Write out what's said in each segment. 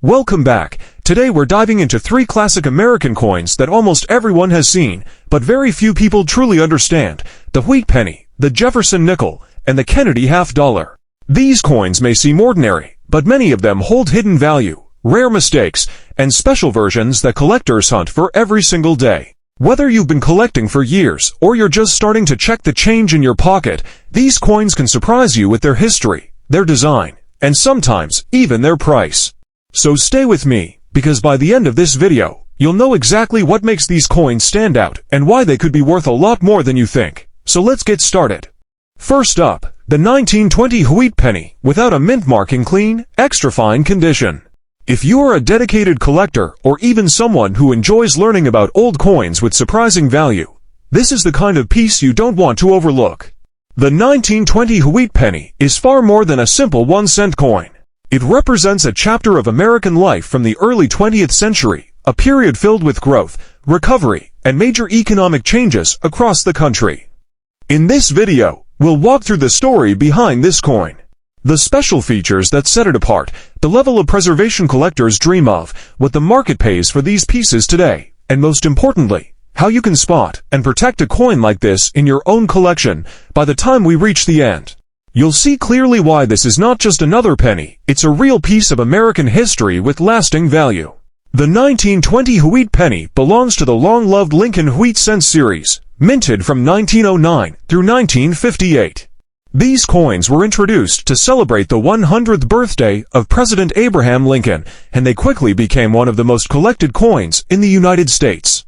Welcome back. Today we're diving into three classic American coins that almost everyone has seen, but very few people truly understand: the wheat penny, the Jefferson nickel, and the Kennedy half-dollar. These coins may seem ordinary, but many of them hold hidden value, rare mistakes, and special versions that collectors hunt for every single day. Whether you've been collecting for years or you're just starting to check the change in your pocket, these coins can surprise you with their history, their design, and sometimes even their price. So stay with me, because by the end of this video, you'll know exactly what makes these coins stand out and why they could be worth a lot more than you think. So let's get started. First up, the 1920 wheat penny, without a mint mark, in clean, extra fine condition. If you are a dedicated collector or even someone who enjoys learning about old coins with surprising value, this is the kind of piece you don't want to overlook. The 1920 wheat penny is far more than a simple 1-cent coin. It represents a chapter of American life from the early 20th century, a period filled with growth, recovery, and major economic changes across the country. In this video, we'll walk through the story behind this coin, the special features that set it apart, the level of preservation collectors dream of, what the market pays for these pieces today, and most importantly, how you can spot and protect a coin like this in your own collection. By the time we reach the end, you'll see clearly why this is not just another penny, it's a real piece of American history with lasting value. The 1920 wheat penny belongs to the long-loved Lincoln wheat cent series, minted from 1909 through 1958. These coins were introduced to celebrate the 100th birthday of President Abraham Lincoln, and they quickly became one of the most collected coins in the United States.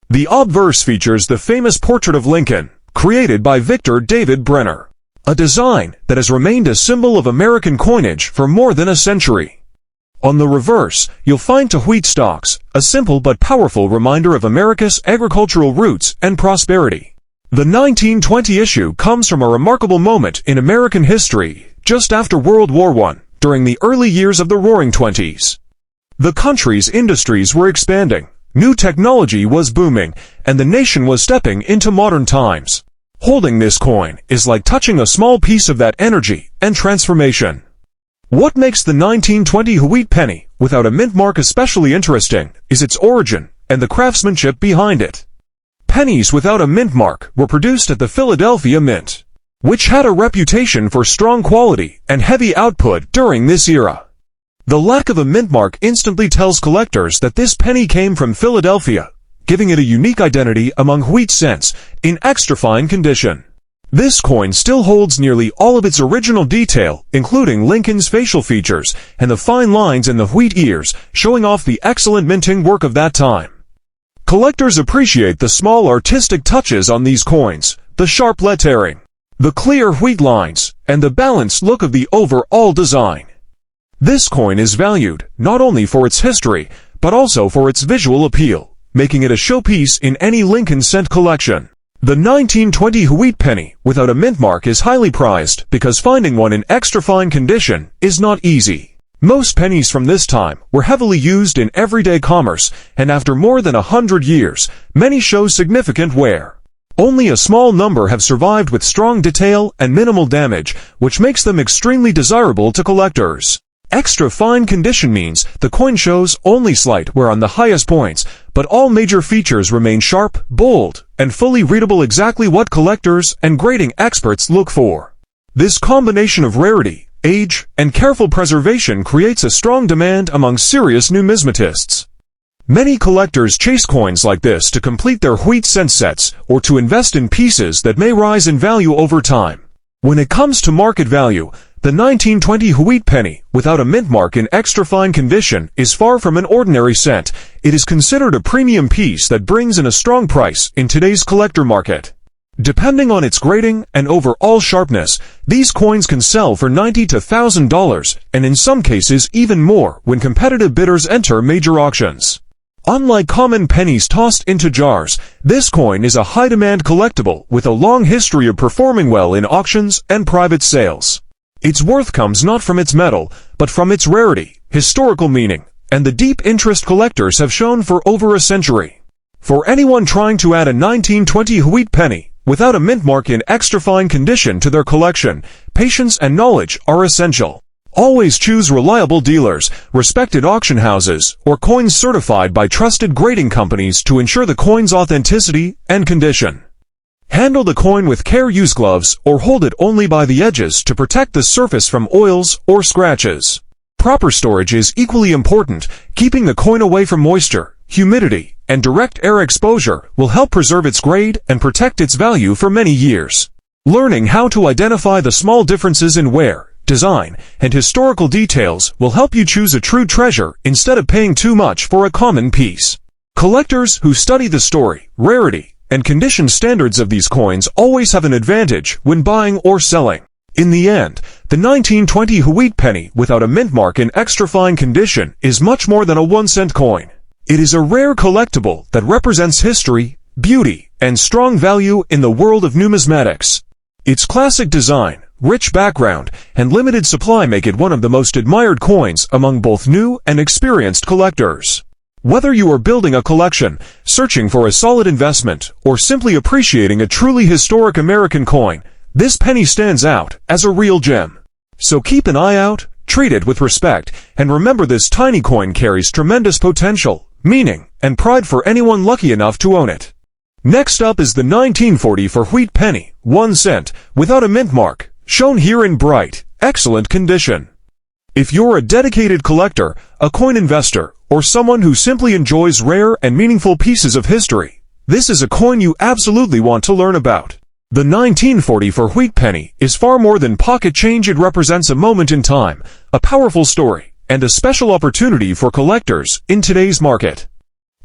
The obverse features the famous portrait of Lincoln, created by Victor David Brenner, a design that has remained a symbol of American coinage for more than a century. On the reverse, you'll find two wheat stalks, a simple but powerful reminder of America's agricultural roots and prosperity. The 1920 issue comes from a remarkable moment in American history, just after World War I, during the early years of the Roaring Twenties. The country's industries were expanding, new technology was booming, and the nation was stepping into modern times. Holding this coin is like touching a small piece of that energy and transformation. What makes the 1920 wheat penny, without a mint mark, especially interesting is its origin and the craftsmanship behind it. Pennies without a mint mark were produced at the Philadelphia Mint, which had a reputation for strong quality and heavy output during this era. The lack of a mint mark instantly tells collectors that this penny came from Philadelphia, giving it a unique identity among wheat cents in extra fine condition. This coin still holds nearly all of its original detail, including Lincoln's facial features and the fine lines in the wheat ears, showing off the excellent minting work of that time. Collectors appreciate the small artistic touches on these coins, the sharp lettering, the clear wheat lines, and the balanced look of the overall design. This coin is valued not only for its history, but also for its visual appeal, making it a showpiece in any Lincoln cent collection. The 1920 wheat penny, without a mint mark, is highly prized because finding one in extra fine condition is not easy. Most pennies from this time were heavily used in everyday commerce, and after more than 100 years, many show significant wear. Only a small number have survived with strong detail and minimal damage, which makes them extremely desirable to collectors. Extra fine condition means the coin shows only slight wear on the highest points, but all major features remain sharp, bold, and fully readable, exactly what collectors and grading experts look for. This combination of rarity, age, and careful preservation creates a strong demand among serious numismatists. Many collectors chase coins like this to complete their wheat cent sets or to invest in pieces that may rise in value over time. When it comes to market value, the 1920 wheat penny, without a mint mark, in extra fine condition, is far from an ordinary cent. It is considered a premium piece that brings in a strong price in today's collector market. Depending on its grading and overall sharpness, these coins can sell for $90 to $1,000, and in some cases even more when competitive bidders enter major auctions. Unlike common pennies tossed into jars, this coin is a high-demand collectible with a long history of performing well in auctions and private sales. Its worth comes not from its metal, but from its rarity, historical meaning, and the deep interest collectors have shown for over a century. For anyone trying to add a 1920 wheat penny, without a mint mark, in extra fine condition to their collection, patience and knowledge are essential. Always choose reliable dealers, respected auction houses, or coins certified by trusted grading companies to ensure the coin's authenticity and condition. Handle the coin with care. Use gloves or hold it only by the edges to protect the surface from oils or scratches. Proper storage is equally important. Keeping the coin away from moisture, humidity, and direct air exposure will help preserve its grade and protect its value for many years. Learning how to identify the small differences in wear, design, and historical details will help you choose a true treasure instead of paying too much for a common piece. Collectors who study the story, rarity, and condition standards of these coins always have an advantage when buying or selling. In the end, the 1920 wheat penny without a mint mark in extra fine condition is much more than a 1-cent coin. It is a rare collectible that represents history, beauty, and strong value in the world of numismatics. Its classic design, rich background, and limited supply make it one of the most admired coins among both new and experienced collectors. Whether you are building a collection, searching for a solid investment, or simply appreciating a truly historic American coin, this penny stands out as a real gem. So keep an eye out, treat it with respect, and remember this tiny coin carries tremendous potential, meaning, and pride for anyone lucky enough to own it. Next up is the 1940 wheat penny, 1 cent, without a mint mark, shown here in bright, excellent condition. If you're a dedicated collector, a coin investor, or someone who simply enjoys rare and meaningful pieces of history, this is a coin you absolutely want to learn about. The 1940 wheat penny is far more than pocket change. It represents a moment in time, a powerful story, and a special opportunity for collectors in today's market.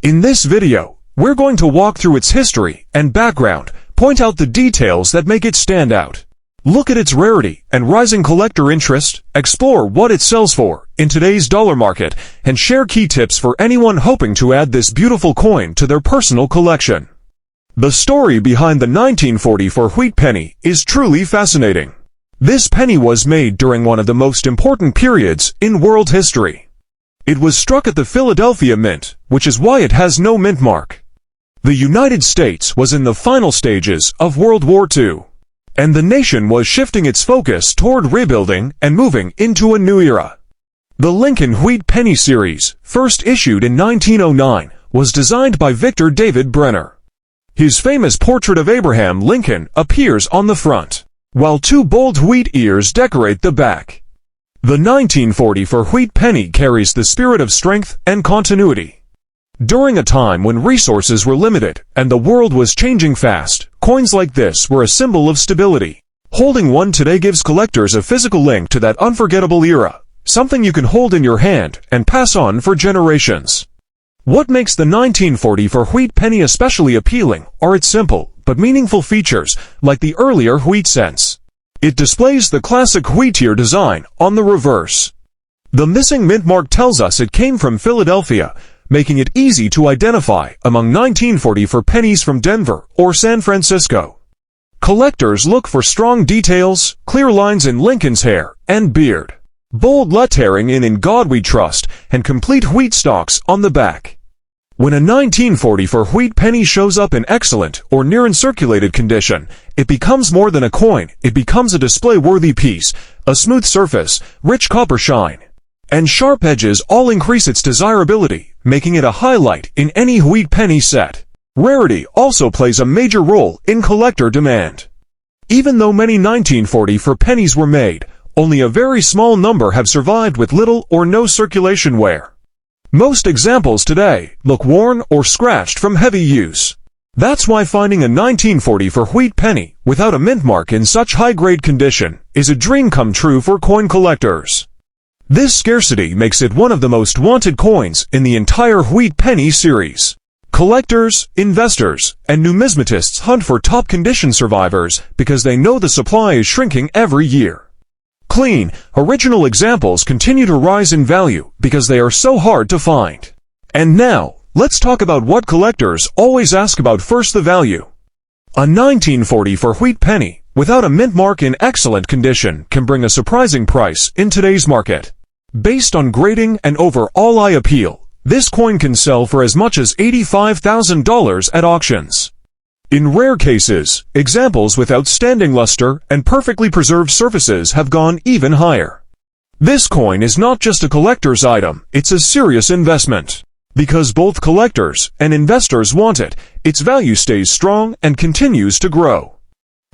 In this video, we're going to walk through its history and background, point out the details that make it stand out. Look at its rarity and rising collector interest, explore what it sells for in today's dollar market, and share key tips for anyone hoping to add this beautiful coin to their personal collection. The story behind the 1940 wheat penny is truly fascinating. This penny was made during one of the most important periods in world history. It was struck at the Philadelphia Mint, which is why it has no mint mark. The United States was in the final stages of World War II, and the nation was shifting its focus toward rebuilding and moving into a new era. The Lincoln Wheat Penny series, first issued in 1909, was designed by Victor David Brenner. His famous portrait of Abraham Lincoln appears on the front, while 2 bold wheat ears decorate the back. The 1940 wheat penny carries the spirit of strength and continuity. During a time when resources were limited and the world was changing fast, coins like this were a symbol of stability. Holding one today gives collectors a physical link to that unforgettable era, something you can hold in your hand and pass on for generations. What makes the 1940 wheat penny especially appealing are its simple but meaningful features, like the earlier wheat cents. It displays the classic wheat ear design on the reverse. The missing mint mark tells us it came from Philadelphia, making it easy to identify among 1940 pennies from Denver or San Francisco. Collectors look for strong details, clear lines in Lincoln's hair and beard, bold lettering in God We Trust, and complete wheat stalks on the back. When a 1940 wheat penny shows up in excellent or near-uncirculated condition, it becomes more than a coin. It becomes a display-worthy piece. A smooth surface, rich copper shine, and sharp edges all increase its desirability, making it a highlight in any wheat penny set. Rarity also plays a major role in collector demand. Even though many 1940 pennies were made, only a very small number have survived with little or no circulation wear. Most examples today look worn or scratched from heavy use. That's why finding a 1940 wheat penny without a mint mark in such high-grade condition is a dream come true for coin collectors. This scarcity makes it one of the most wanted coins in the entire wheat penny series. Collectors, investors, and numismatists hunt for top-condition survivors because they know the supply is shrinking every year. Clean, original examples continue to rise in value because they are so hard to find. And now, let's talk about what collectors always ask about first: the value. A 1940 wheat penny, without a mint mark in excellent condition, can bring a surprising price in today's market. Based on grading and overall eye appeal, this coin can sell for as much as $85,000 at auctions. In rare cases, examples with outstanding luster and perfectly preserved surfaces have gone even higher. This coin is not just a collector's item, it's a serious investment. Because both collectors and investors want it, its value stays strong and continues to grow.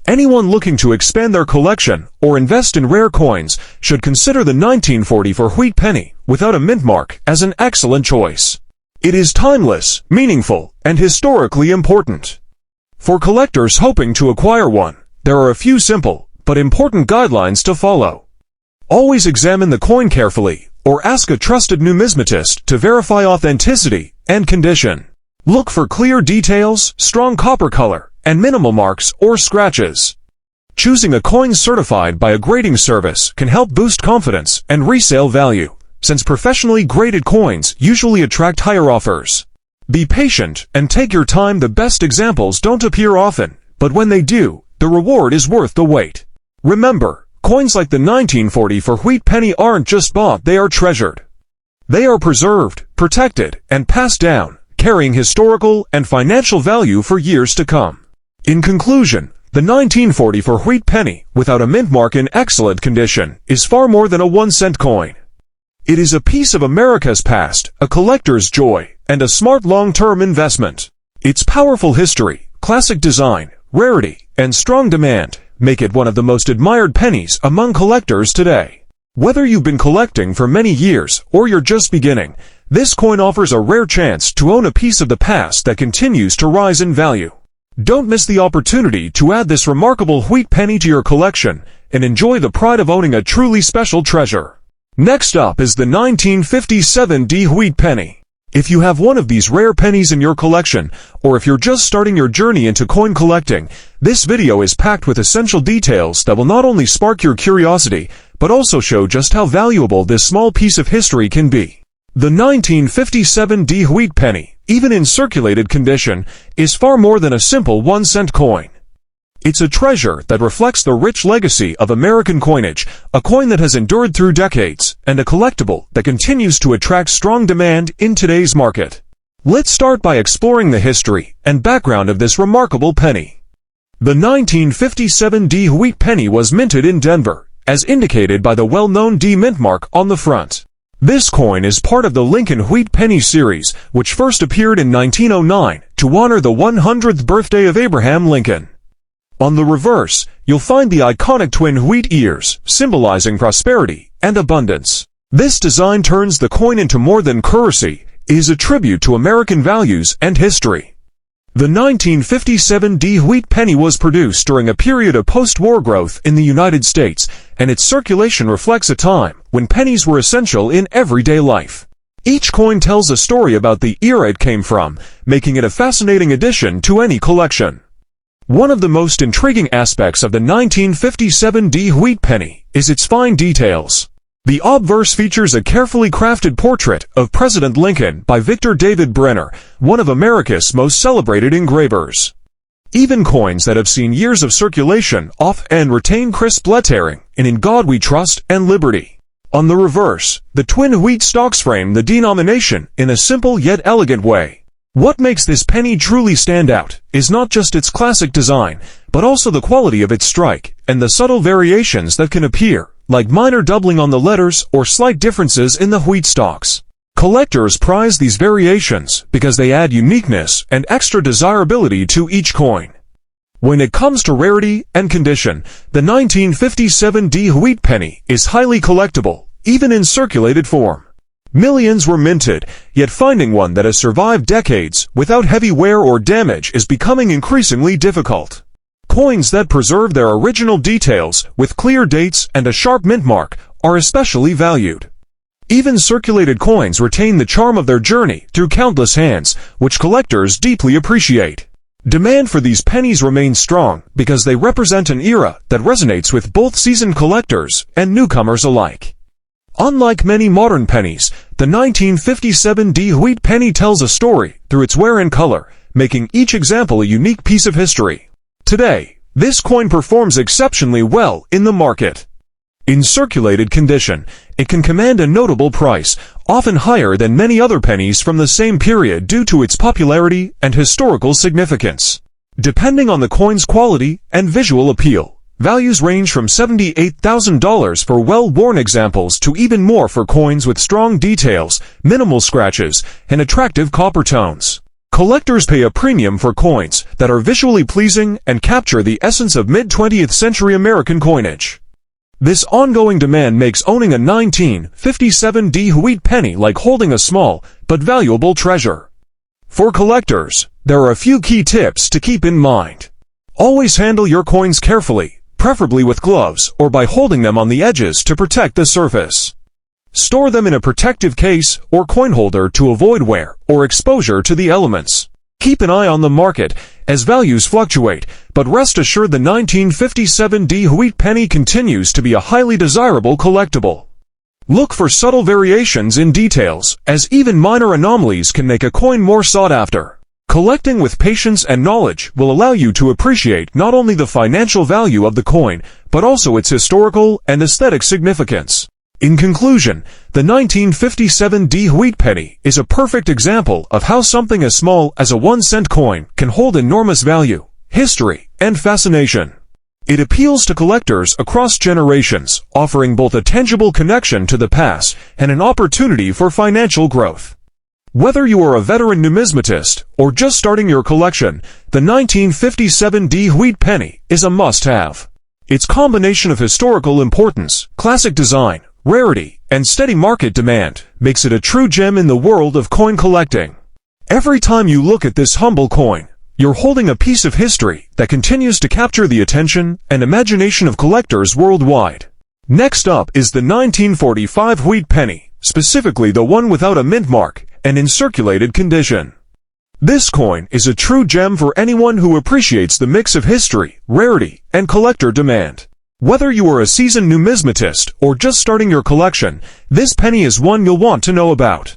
Anyone looking to expand their collection or invest in rare coins should consider the 1944 wheat penny without a mint mark as an excellent choice. It is timeless, meaningful, and historically important. For collectors hoping to acquire one, there are a few simple but important guidelines to follow. Always examine the coin carefully, or ask a trusted numismatist to verify authenticity and condition. Look for clear details, strong copper color, and minimal marks or scratches. Choosing a coin certified by a grading service can help boost confidence and resale value, since professionally graded coins usually attract higher offers. Be patient and take your time. The best examples don't appear often, but when they do, the reward is worth the wait. Remember, coins like the 1944 wheat penny aren't just bought, they are treasured. They are preserved, protected, and passed down, carrying historical and financial value for years to come. In conclusion, the 1944 wheat penny, without a mint mark in excellent condition, is far more than a 1-cent coin. It is a piece of America's past, a collector's joy, and a smart long-term investment. Its powerful history, classic design, rarity, and strong demand make it one of the most admired pennies among collectors today. Whether you've been collecting for many years or you're just beginning, this coin offers a rare chance to own a piece of the past that continues to rise in value. Don't miss the opportunity to add this remarkable wheat penny to your collection and enjoy the pride of owning a truly special treasure. Next up is the 1957 wheat penny. If you have one of these rare pennies in your collection, or if you're just starting your journey into coin collecting, this video is packed with essential details that will not only spark your curiosity, but also show just how valuable this small piece of history can be. The 1957 wheat penny, even in circulated condition, is far more than a simple 1-cent coin. It's a treasure that reflects the rich legacy of American coinage, a coin that has endured through decades, and a collectible that continues to attract strong demand in today's market. Let's start by exploring the history and background of this remarkable penny. The 1957 wheat penny was minted in Denver, as indicated by the well-known D mint mark on the front. This coin is part of the Lincoln Wheat Penny series, which first appeared in 1909 to honor the 100th birthday of Abraham Lincoln. On the reverse, you'll find the iconic twin wheat ears, symbolizing prosperity and abundance. This design turns the coin into more than currency. It is a tribute to American values and history. The 1957 wheat penny was produced during a period of post-war growth in the United States, and its circulation reflects a time when pennies were essential in everyday life. Each coin tells a story about the era it came from, making it a fascinating addition to any collection. One of the most intriguing aspects of the 1957 wheat penny is its fine details. The obverse features a carefully crafted portrait of President Lincoln by Victor David Brenner, one of America's most celebrated engravers. Even coins that have seen years of circulation often retain crisp lettering "In God We Trust" and "Liberty." On the reverse, the twin wheat stalks frame the denomination in a simple yet elegant way. What makes this penny truly stand out is not just its classic design, but also the quality of its strike and the subtle variations that can appear, like minor doubling on the letters or slight differences in the wheat stalks. Collectors prize these variations because they add uniqueness and extra desirability to each coin. When it comes to rarity and condition, the 1957 wheat penny is highly collectible, even in circulated form. Millions were minted, yet finding one that has survived decades without heavy wear or damage is becoming increasingly difficult. Coins that preserve their original details with clear dates and a sharp mint mark are especially valued. Even circulated coins retain the charm of their journey through countless hands, which collectors deeply appreciate. Demand for these pennies remains strong because they represent an era that resonates with both seasoned collectors and newcomers alike. Unlike many modern pennies, the 1957 wheat penny tells a story through its wear and color, making each example a unique piece of history. Today, this coin performs exceptionally well in the market. In circulated condition, it can command a notable price, often higher than many other pennies from the same period due to its popularity and historical significance. Depending on the coin's quality and visual appeal, Values range from $78,000 for well-worn examples to even more for coins with strong details, minimal scratches, and attractive copper tones. Collectors pay a premium for coins that are visually pleasing and capture the essence of mid-20th century American coinage. This ongoing demand makes owning a 1957 wheat penny like holding a small but valuable treasure. For collectors, there are a few key tips to keep in mind. Always handle your coins carefully, preferably with gloves or by holding them on the edges to protect the surface. Store them in a protective case or coin holder to avoid wear or exposure to the elements. Keep an eye on the market as values fluctuate, but rest assured the 1957 wheat penny continues to be a highly desirable collectible. Look for subtle variations in details, as even minor anomalies can make a coin more sought after. Collecting with patience and knowledge will allow you to appreciate not only the financial value of the coin, but also its historical and aesthetic significance. In conclusion, the 1957 wheat penny is a perfect example of how something as small as a 1-cent coin can hold enormous value, history, and fascination. It appeals to collectors across generations, offering both a tangible connection to the past and an opportunity for financial growth. Whether you are a veteran numismatist or just starting your collection, the 1957 wheat penny is a must-have. Its combination of historical importance, classic design, rarity, and steady market demand makes it a true gem in the world of coin collecting. Every time you look at this humble coin, you're holding a piece of history that continues to capture the attention and imagination of collectors worldwide. Next up is the 1945 wheat penny, specifically the one without a mint mark and in circulated condition. This coin is a true gem for anyone who appreciates the mix of history, rarity, and collector demand. Whether you are a seasoned numismatist or just starting your collection, this penny is one you'll want to know about.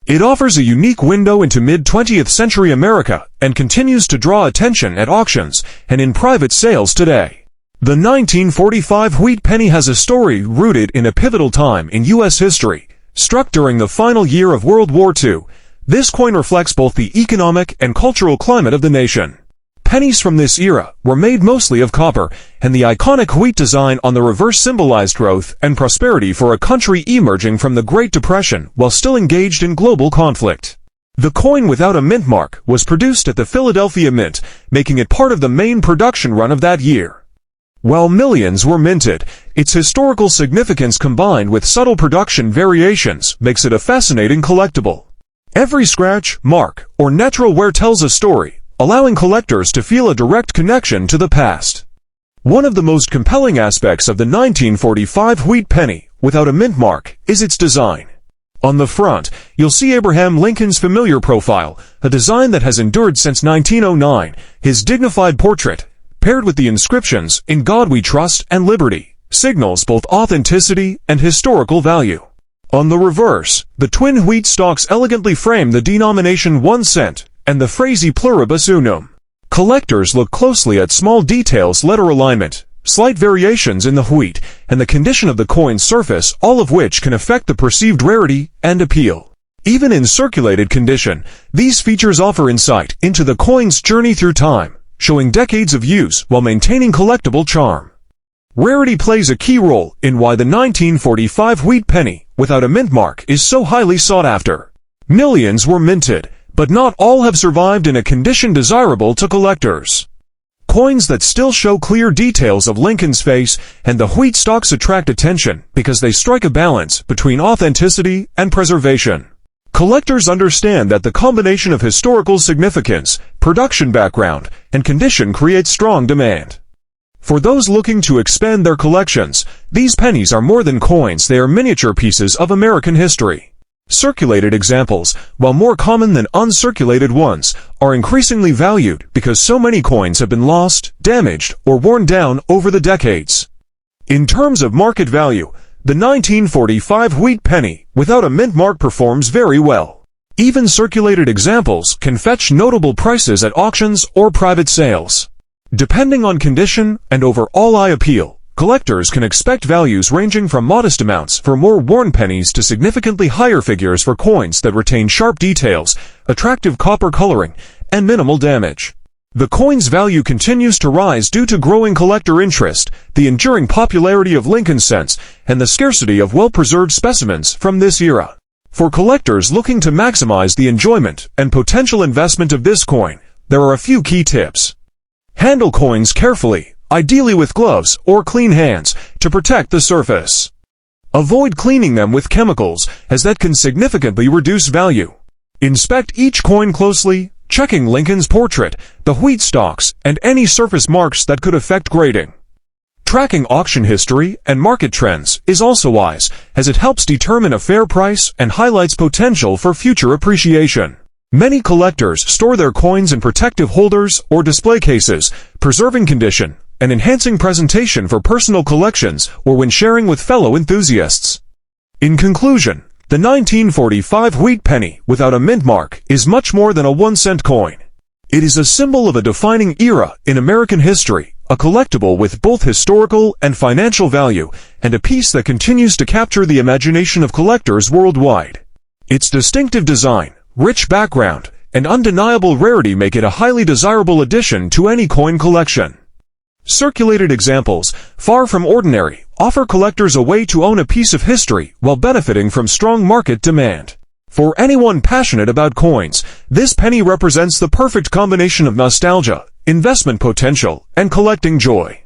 It offers a unique window into mid-20th century America and continues to draw attention at auctions and in private sales today. The 1945 wheat penny has a story rooted in a pivotal time in U.S. history. Struck during the final year of World War II, this coin reflects both the economic and cultural climate of the nation. Pennies from this era were made mostly of copper, and the iconic wheat design on the reverse symbolized growth and prosperity for a country emerging from the Great Depression while still engaged in global conflict. The coin without a mint mark was produced at the Philadelphia Mint, making it part of the main production run of that year. While millions were minted, its historical significance combined with subtle production variations makes it a fascinating collectible. Every scratch, mark, or natural wear tells a story, allowing collectors to feel a direct connection to the past. One of the most compelling aspects of the 1945 wheat penny, without a mint mark, is its design. On the front, you'll see Abraham Lincoln's familiar profile, a design that has endured since 1909, his dignified portrait, paired with the inscriptions, "In God We Trust" and "Liberty," signals both authenticity and historical value. On the reverse, the twin wheat stalks elegantly frame the denomination 1 cent and the phrase "E pluribus unum." Collectors look closely at small details, letter alignment, slight variations in the wheat, and the condition of the coin's surface, all of which can affect the perceived rarity and appeal. Even in circulated condition, these features offer insight into the coin's journey through time, showing decades of use while maintaining collectible charm. Rarity plays a key role in why the 1945 wheat penny, without a mint mark, is so highly sought after. Millions were minted, but not all have survived in a condition desirable to collectors. Coins that still show clear details of Lincoln's face and the wheat stalks attract attention because they strike a balance between authenticity and preservation. Collectors understand that the combination of historical significance, production background, and condition creates strong demand. For those looking to expand their collections, these pennies are more than coins, they are miniature pieces of American history. Circulated examples, while more common than uncirculated ones, are increasingly valued because so many coins have been lost, damaged, or worn down over the decades. In terms of market value, the 1945 wheat penny, without a mint mark, performs very well. Even circulated examples can fetch notable prices at auctions or private sales. Depending on condition and overall eye appeal, collectors can expect values ranging from modest amounts for more worn pennies to significantly higher figures for coins that retain sharp details, attractive copper coloring, and minimal damage. The coin's value continues to rise due to growing collector interest, the enduring popularity of Lincoln cents, and the scarcity of well-preserved specimens from this era. For collectors looking to maximize the enjoyment and potential investment of this coin, there are a few key tips. Handle coins carefully, ideally with gloves or clean hands, to protect the surface. Avoid cleaning them with chemicals, as that can significantly reduce value. Inspect each coin closely, checking Lincoln's portrait, the wheat stalks, and any surface marks that could affect grading. Tracking auction history and market trends is also wise, as it helps determine a fair price and highlights potential for future appreciation. Many collectors store their coins in protective holders or display cases, preserving condition and enhancing presentation for personal collections or when sharing with fellow enthusiasts. In conclusion, the 1945 wheat penny without a mint mark is much more than a 1-cent coin. It is a symbol of a defining era in American history, a collectible with both historical and financial value, and a piece that continues to capture the imagination of collectors worldwide. Its distinctive design, rich background, and undeniable rarity make it a highly desirable addition to any coin collection. Circulated examples, far from ordinary, offer collectors a way to own a piece of history while benefiting from strong market demand. For anyone passionate about coins, this penny represents the perfect combination of nostalgia, investment potential, and collecting joy.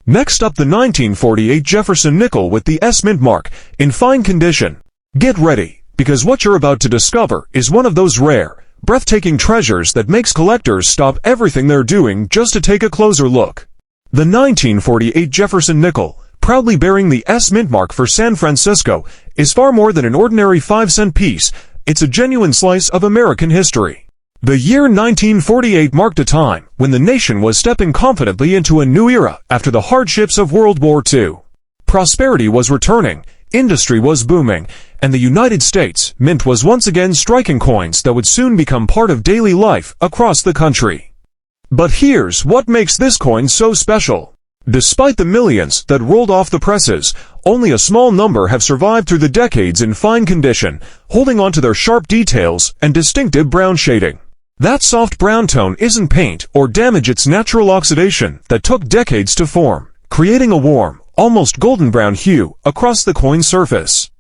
Next up, the 1948 Jefferson nickel with the S mint mark, in fine condition. Get ready, because what you're about to discover is one of those rare, breathtaking treasures that makes collectors stop everything they're doing just to take a closer look. The 1948 Jefferson nickel, proudly bearing the S mint mark for San Francisco, is far more than an ordinary 5-cent piece. It's a genuine slice of American history. The year 1948 marked a time when the nation was stepping confidently into a new era after the hardships of World War II. Prosperity was returning, industry was booming, and the United States Mint was once again striking coins that would soon become part of daily life across the country. But here's what makes this coin so special. Despite the millions that rolled off the presses, only a small number have survived through the decades in fine condition, holding on to their sharp details and distinctive brown shading. That soft brown tone isn't paint or damage, it's natural oxidation that took decades to form, creating a warm, almost golden brown hue across the coin's surface.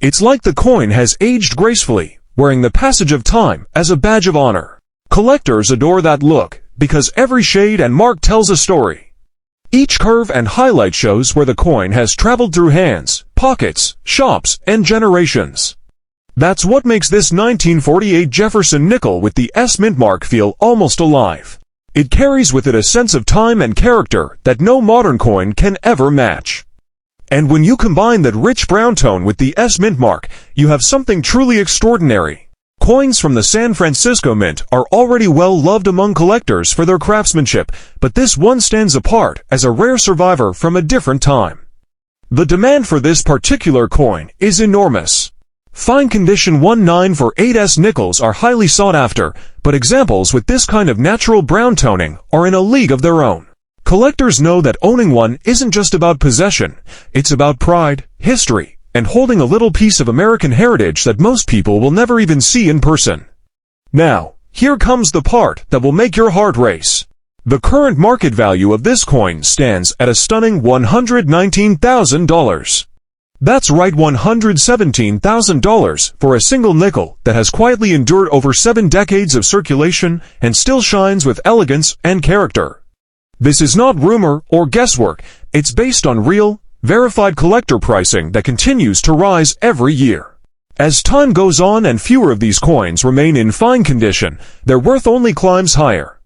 It's like the coin has aged gracefully, wearing the passage of time as a badge of honor. Collectors adore that look, because every shade and mark tells a story. Each curve and highlight shows where the coin has traveled through hands, pockets, shops, and generations. That's what makes this 1948 Jefferson nickel with the S mint mark feel almost alive. It carries with it a sense of time and character that no modern coin can ever match. And when you combine that rich brown tone with the S mint mark, you have something truly extraordinary. Coins from the San Francisco Mint are already well loved among collectors for their craftsmanship, but this one stands apart as a rare survivor from a different time. The demand for this particular coin is enormous. Fine condition 1948S nickels are highly sought after, but examples with this kind of natural brown toning are in a league of their own. Collectors know that owning one isn't just about possession, it's about pride, history, and holding a little piece of American heritage that most people will never even see in person. Now, here comes the part that will make your heart race. The current market value of this coin stands at a stunning $119,000. That's right, $117,000 for a single nickel that has quietly endured over 7 decades of circulation and still shines with elegance and character. This is not rumor or guesswork, it's based on real, verified collector pricing that continues to rise every year. As time goes on and fewer of these coins remain in fine condition, their worth only climbs higher.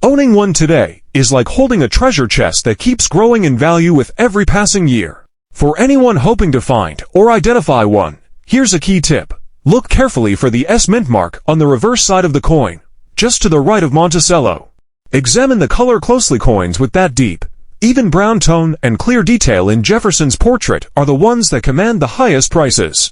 Owning one today is like holding a treasure chest that keeps growing in value with every passing year. For anyone hoping to find or identify one, here's a key tip. Look carefully for the S mint mark on the reverse side of the coin, just to the right of Monticello. Examine the color closely. Coins with that deep, even brown tone and clear detail in Jefferson's portrait are the ones that command the highest prices.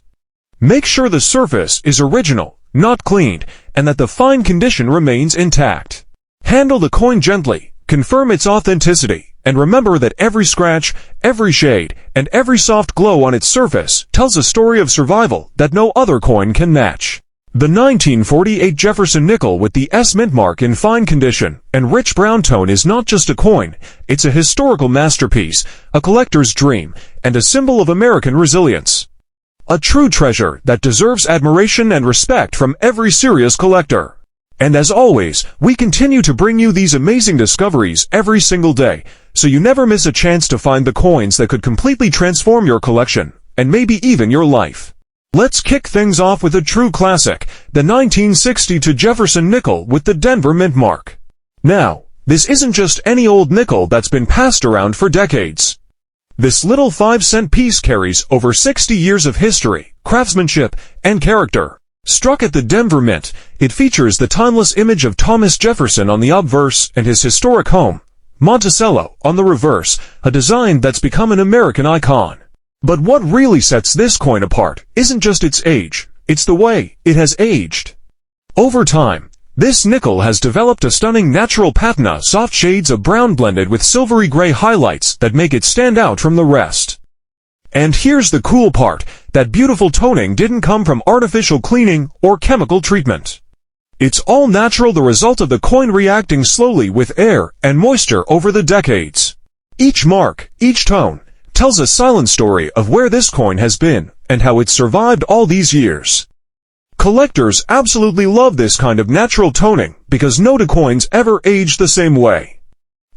Make sure the surface is original, not cleaned, and that the fine condition remains intact. Handle the coin gently, confirm its authenticity, and remember that every scratch, every shade, and every soft glow on its surface tells a story of survival that no other coin can match. The 1948 Jefferson nickel with the S mint mark in fine condition and rich brown tone is not just a coin, it's a historical masterpiece, a collector's dream, and a symbol of American resilience. A true treasure that deserves admiration and respect from every serious collector. And as always, we continue to bring you these amazing discoveries every single day, so you never miss a chance to find the coins that could completely transform your collection, and maybe even your life. Let's kick things off with a true classic, the 1962 Jefferson nickel with the Denver mint mark. Now, this isn't just any old nickel that's been passed around for decades. This little 5-cent piece carries over 60 years of history, craftsmanship, and character. Struck at the Denver Mint, it features the timeless image of Thomas Jefferson on the obverse and his historic home, Monticello, on the reverse, a design that's become an American icon. But what really sets this coin apart isn't just its age, it's the way it has aged. Over time, this nickel has developed a stunning natural patina, soft shades of brown blended with silvery gray highlights that make it stand out from the rest. And here's the cool part, that beautiful toning didn't come from artificial cleaning or chemical treatment. It's all natural, the result of the coin reacting slowly with air and moisture over the decades. Each mark, each tone, tells a silent story of where this coin has been and how it's survived all these years. Collectors absolutely love this kind of natural toning because no two coins ever age the same way.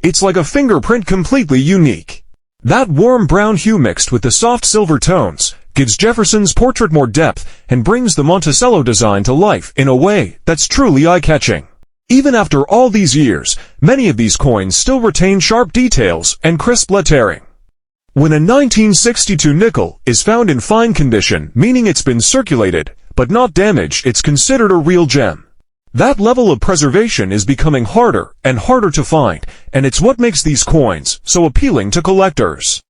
It's like a fingerprint, completely unique. That warm brown hue mixed with the soft silver tones gives Jefferson's portrait more depth and brings the Monticello design to life in a way that's truly eye-catching. Even after all these years, many of these coins still retain sharp details and crisp lettering. When a 1962 nickel is found in fine condition, meaning it's been circulated, but not damaged, it's considered a real gem. That level of preservation is becoming harder and harder to find, and it's what makes these coins so appealing to collectors.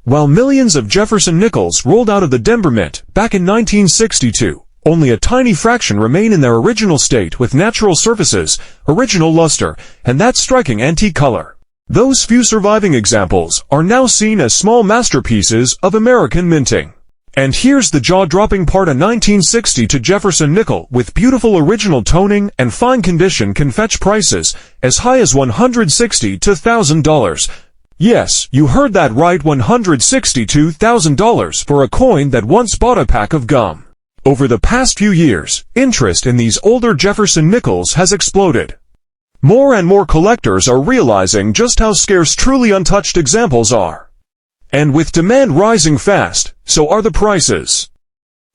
While millions of Jefferson nickels rolled out of the Denver Mint back in 1962, only a tiny fraction remain in their original state with natural surfaces, original luster, and that striking antique color. Those few surviving examples are now seen as small masterpieces of American minting. And here's the jaw-dropping part, a 1962 Jefferson nickel with beautiful original toning and fine condition can fetch prices as high as $160,000 to $1,000. Yes, you heard that right, $162,000 for a coin that once bought a pack of gum. Over the past few years, interest in these older Jefferson nickels has exploded. More and more collectors are realizing just how scarce truly untouched examples are. And with demand rising fast, so are the prices.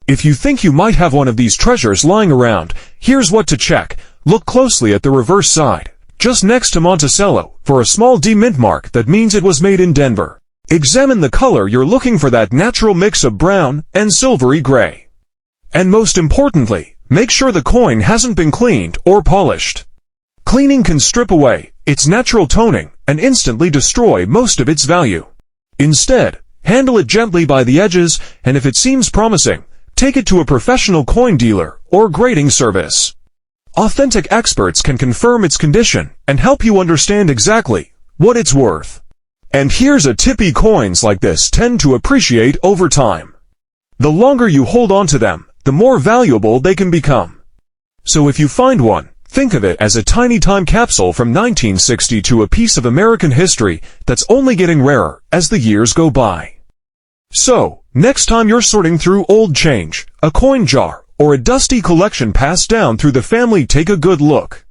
If you think you might have one of these treasures lying around, here's what to check. Look closely at the reverse side, just next to Monticello, for a small D mint mark that means it was made in Denver. Examine the color, you're looking for that natural mix of brown and silvery gray. And most importantly, make sure the coin hasn't been cleaned or polished. Cleaning can strip away its natural toning and instantly destroy most of its value. Instead, handle it gently by the edges, and if it seems promising, take it to a professional coin dealer or grading service. Authentic experts can confirm its condition and help you understand exactly what it's worth. And here's a tip, coins like this tend to appreciate over time. The longer you hold on to them, the more valuable they can become. So if you find one, think of it as a tiny time capsule from 1962, a piece of American history that's only getting rarer as the years go by. So, next time you're sorting through old change, a coin jar, or a dusty collection passed down through the family, take a good look.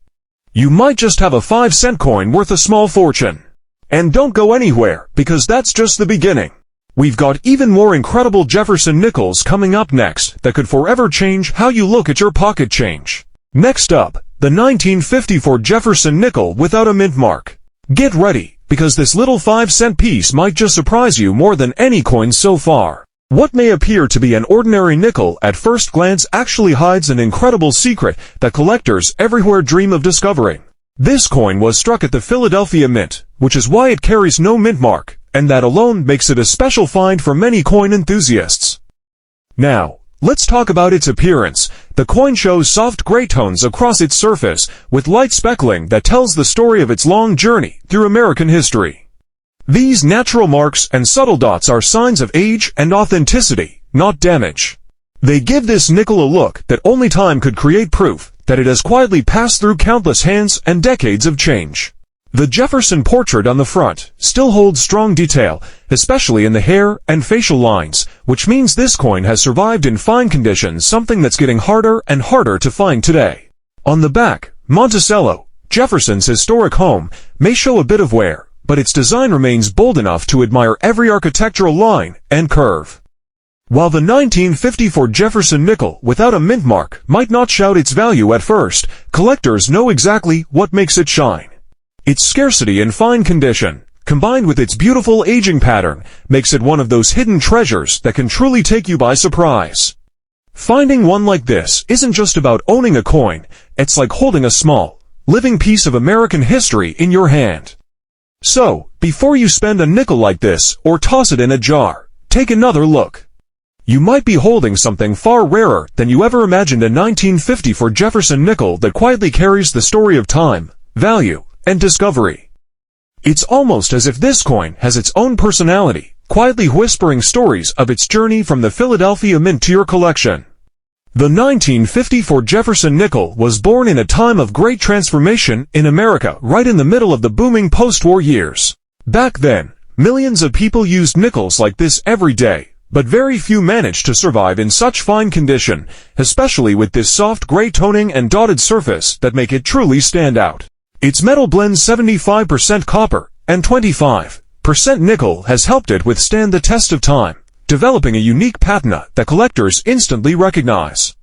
You might just have a 5-cent coin worth a small fortune. And don't go anywhere, because that's just the beginning. We've got even more incredible Jefferson nickels coming up next that could forever change how you look at your pocket change. Next up, the 1954 Jefferson nickel without a mint mark. Get ready, because this little 5-cent piece might just surprise you more than any coin so far. What may appear to be an ordinary nickel at first glance actually hides an incredible secret that collectors everywhere dream of discovering. This coin was struck at the Philadelphia Mint, which is why it carries no mint mark, and that alone makes it a special find for many coin enthusiasts. Now, let's talk about its appearance. The coin shows soft gray tones across its surface, with light speckling that tells the story of its long journey through American history. These natural marks and subtle dots are signs of age and authenticity, not damage. They give this nickel a look that only time could create, proof that it has quietly passed through countless hands and decades of change. The Jefferson portrait on the front still holds strong detail, especially in the hair and facial lines, which means this coin has survived in fine condition, something that's getting harder and harder to find today. On the back, Monticello, Jefferson's historic home, may show a bit of wear, but its design remains bold enough to admire every architectural line and curve. While the 1954 Jefferson nickel without a mint mark might not shout its value at first, collectors know exactly what makes it shine. Its scarcity and fine condition, combined with its beautiful aging pattern, makes it one of those hidden treasures that can truly take you by surprise. Finding one like this isn't just about owning a coin, it's like holding a small, living piece of American history in your hand. So, before you spend a nickel like this or toss it in a jar, take another look. You might be holding something far rarer than you ever imagined, a 1954 Jefferson nickel that quietly carries the story of time, value, and discovery. It's almost as if this coin has its own personality, quietly whispering stories of its journey from the Philadelphia Mint to your collection. The 1954 Jefferson nickel was born in a time of great transformation in America, right in the middle of the booming post-war years. Back then, millions of people used nickels like this every day, but very few managed to survive in such fine condition, especially with this soft gray toning and dotted surface that make it truly stand out. Its metal blend 75% copper and 25% nickel has helped it withstand the test of time, developing a unique patina that collectors instantly recognize.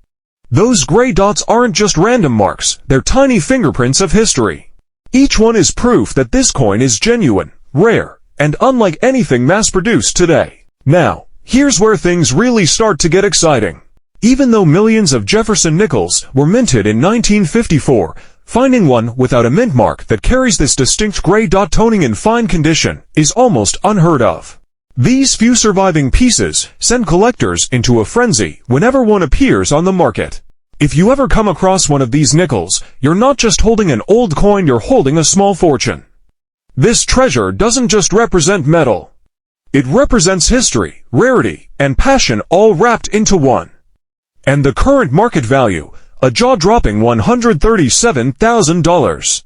Those gray dots aren't just random marks, they're tiny fingerprints of history. Each one is proof that this coin is genuine, rare, and unlike anything mass-produced today. Now, here's where things really start to get exciting. Even though millions of Jefferson nickels were minted in 1954, finding one without a mint mark that carries this distinct gray dot toning in fine condition is almost unheard of. These few surviving pieces send collectors into a frenzy whenever one appears on the market. If you ever come across one of these nickels, you're not just holding an old coin, you're holding a small fortune. This treasure doesn't just represent metal. It represents history, rarity, and passion all wrapped into one. And the current market value, a jaw-dropping $137,000.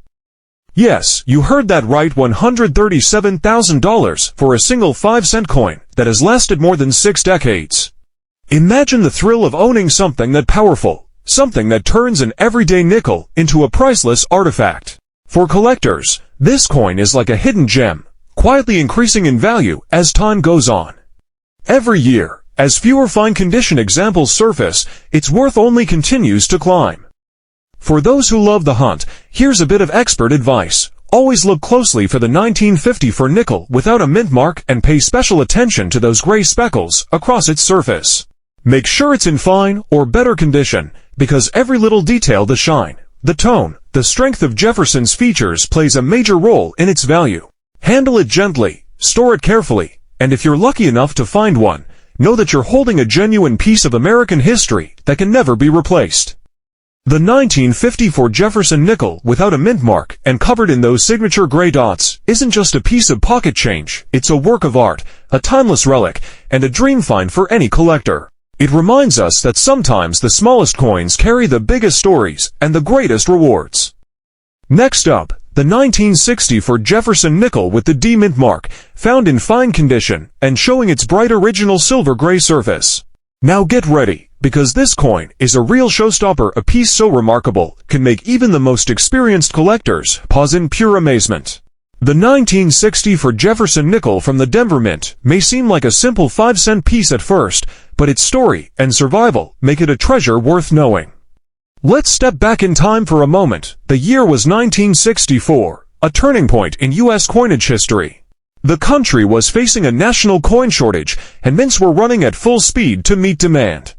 Yes, you heard that right, $137,000 for a single 5-cent coin that has lasted more than 6 decades. Imagine the thrill of owning something that powerful, something that turns an everyday nickel into a priceless artifact. For collectors, this coin is like a hidden gem, quietly increasing in value as time goes on. Every year, as fewer fine-condition examples surface, its worth only continues to climb. For those who love the hunt, here's a bit of expert advice. Always look closely for the 1954 nickel without a mint mark and pay special attention to those gray speckles across its surface. Make sure it's in fine or better condition, because every little detail, the shine, the tone, the strength of Jefferson's features plays a major role in its value. Handle it gently, store it carefully, and if you're lucky enough to find one, know that you're holding a genuine piece of American history that can never be replaced. The 1954 Jefferson nickel without a mint mark and covered in those signature gray dots isn't just a piece of pocket change, it's a work of art, a timeless relic, and a dream find for any collector. It reminds us that sometimes the smallest coins carry the biggest stories and the greatest rewards. Next up, the 1964 Jefferson nickel with the D mint mark, found in fine condition and showing its bright original silver gray surface. Now get ready, because this coin is a real showstopper. A piece so remarkable can make even the most experienced collectors pause in pure amazement. The 1964 Jefferson nickel from the Denver Mint may seem like a simple 5-cent piece at first, but its story and survival make it a treasure worth knowing. Let's step back in time for a moment. The year was 1964, a turning point in U.S. coinage history. The country was facing a national coin shortage, and mints were running at full speed to meet demand.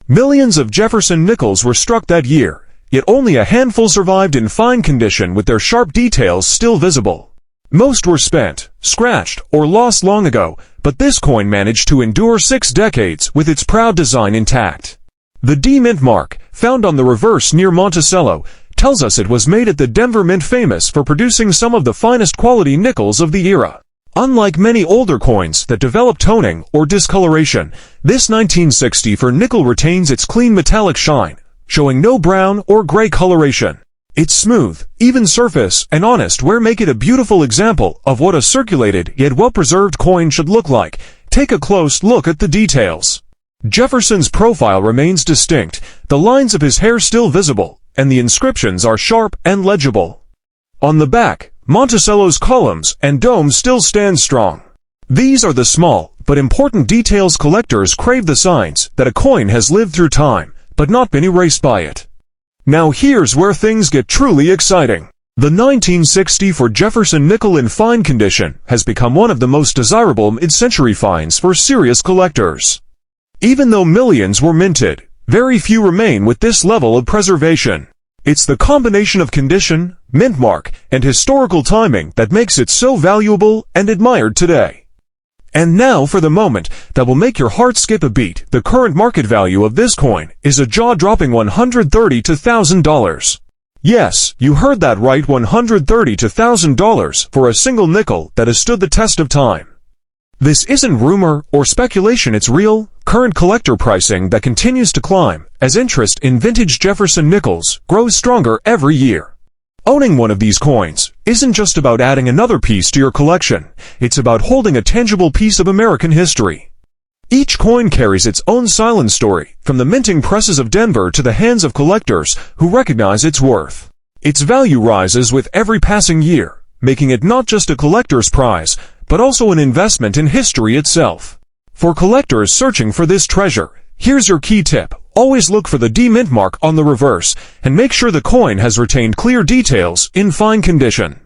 Millions of Jefferson nickels were struck that year, yet only a handful survived in fine condition with their sharp details still visible. Most were spent, scratched, or lost long ago, but this coin managed to endure 6 decades with its proud design intact. The D mint mark, found on the reverse near Monticello, tells us it was made at the Denver Mint, famous for producing some of the finest quality nickels of the era. Unlike many older coins that develop toning or discoloration, this 1964 nickel retains its clean metallic shine, showing no brown or gray coloration. Its smooth, even surface and honest wear make it a beautiful example of what a circulated yet well-preserved coin should look like. Take a close look at the details. Jefferson's profile remains distinct, the lines of his hair still visible, and the inscriptions are sharp and legible. On the back, Monticello's columns and dome still stand strong. These are the small but important details collectors crave, the signs that a coin has lived through time, but not been erased by it. Now here's where things get truly exciting. The 1964 Jefferson nickel in fine condition has become one of the most desirable mid-century finds for serious collectors. Even though millions were minted, very few remain with this level of preservation. It's the combination of condition, mint mark, and historical timing that makes it so valuable and admired today. And now for the moment that will make your heart skip a beat. The current market value of this coin is a jaw-dropping $130 to $1,000. Yes, you heard that right, $130 to $1,000 for a single nickel that has stood the test of time. This isn't rumor or speculation, it's real, current collector pricing that continues to climb as interest in vintage Jefferson nickels grows stronger every year. Owning one of these coins isn't just about adding another piece to your collection, it's about holding a tangible piece of American history. Each coin carries its own silent story, from the minting presses of Denver to the hands of collectors who recognize its worth. Its value rises with every passing year, making it not just a collector's prize, but also an investment in history itself. For collectors searching for this treasure, here's your key tip. Always look for the D mint mark on the reverse, and make sure the coin has retained clear details in fine condition.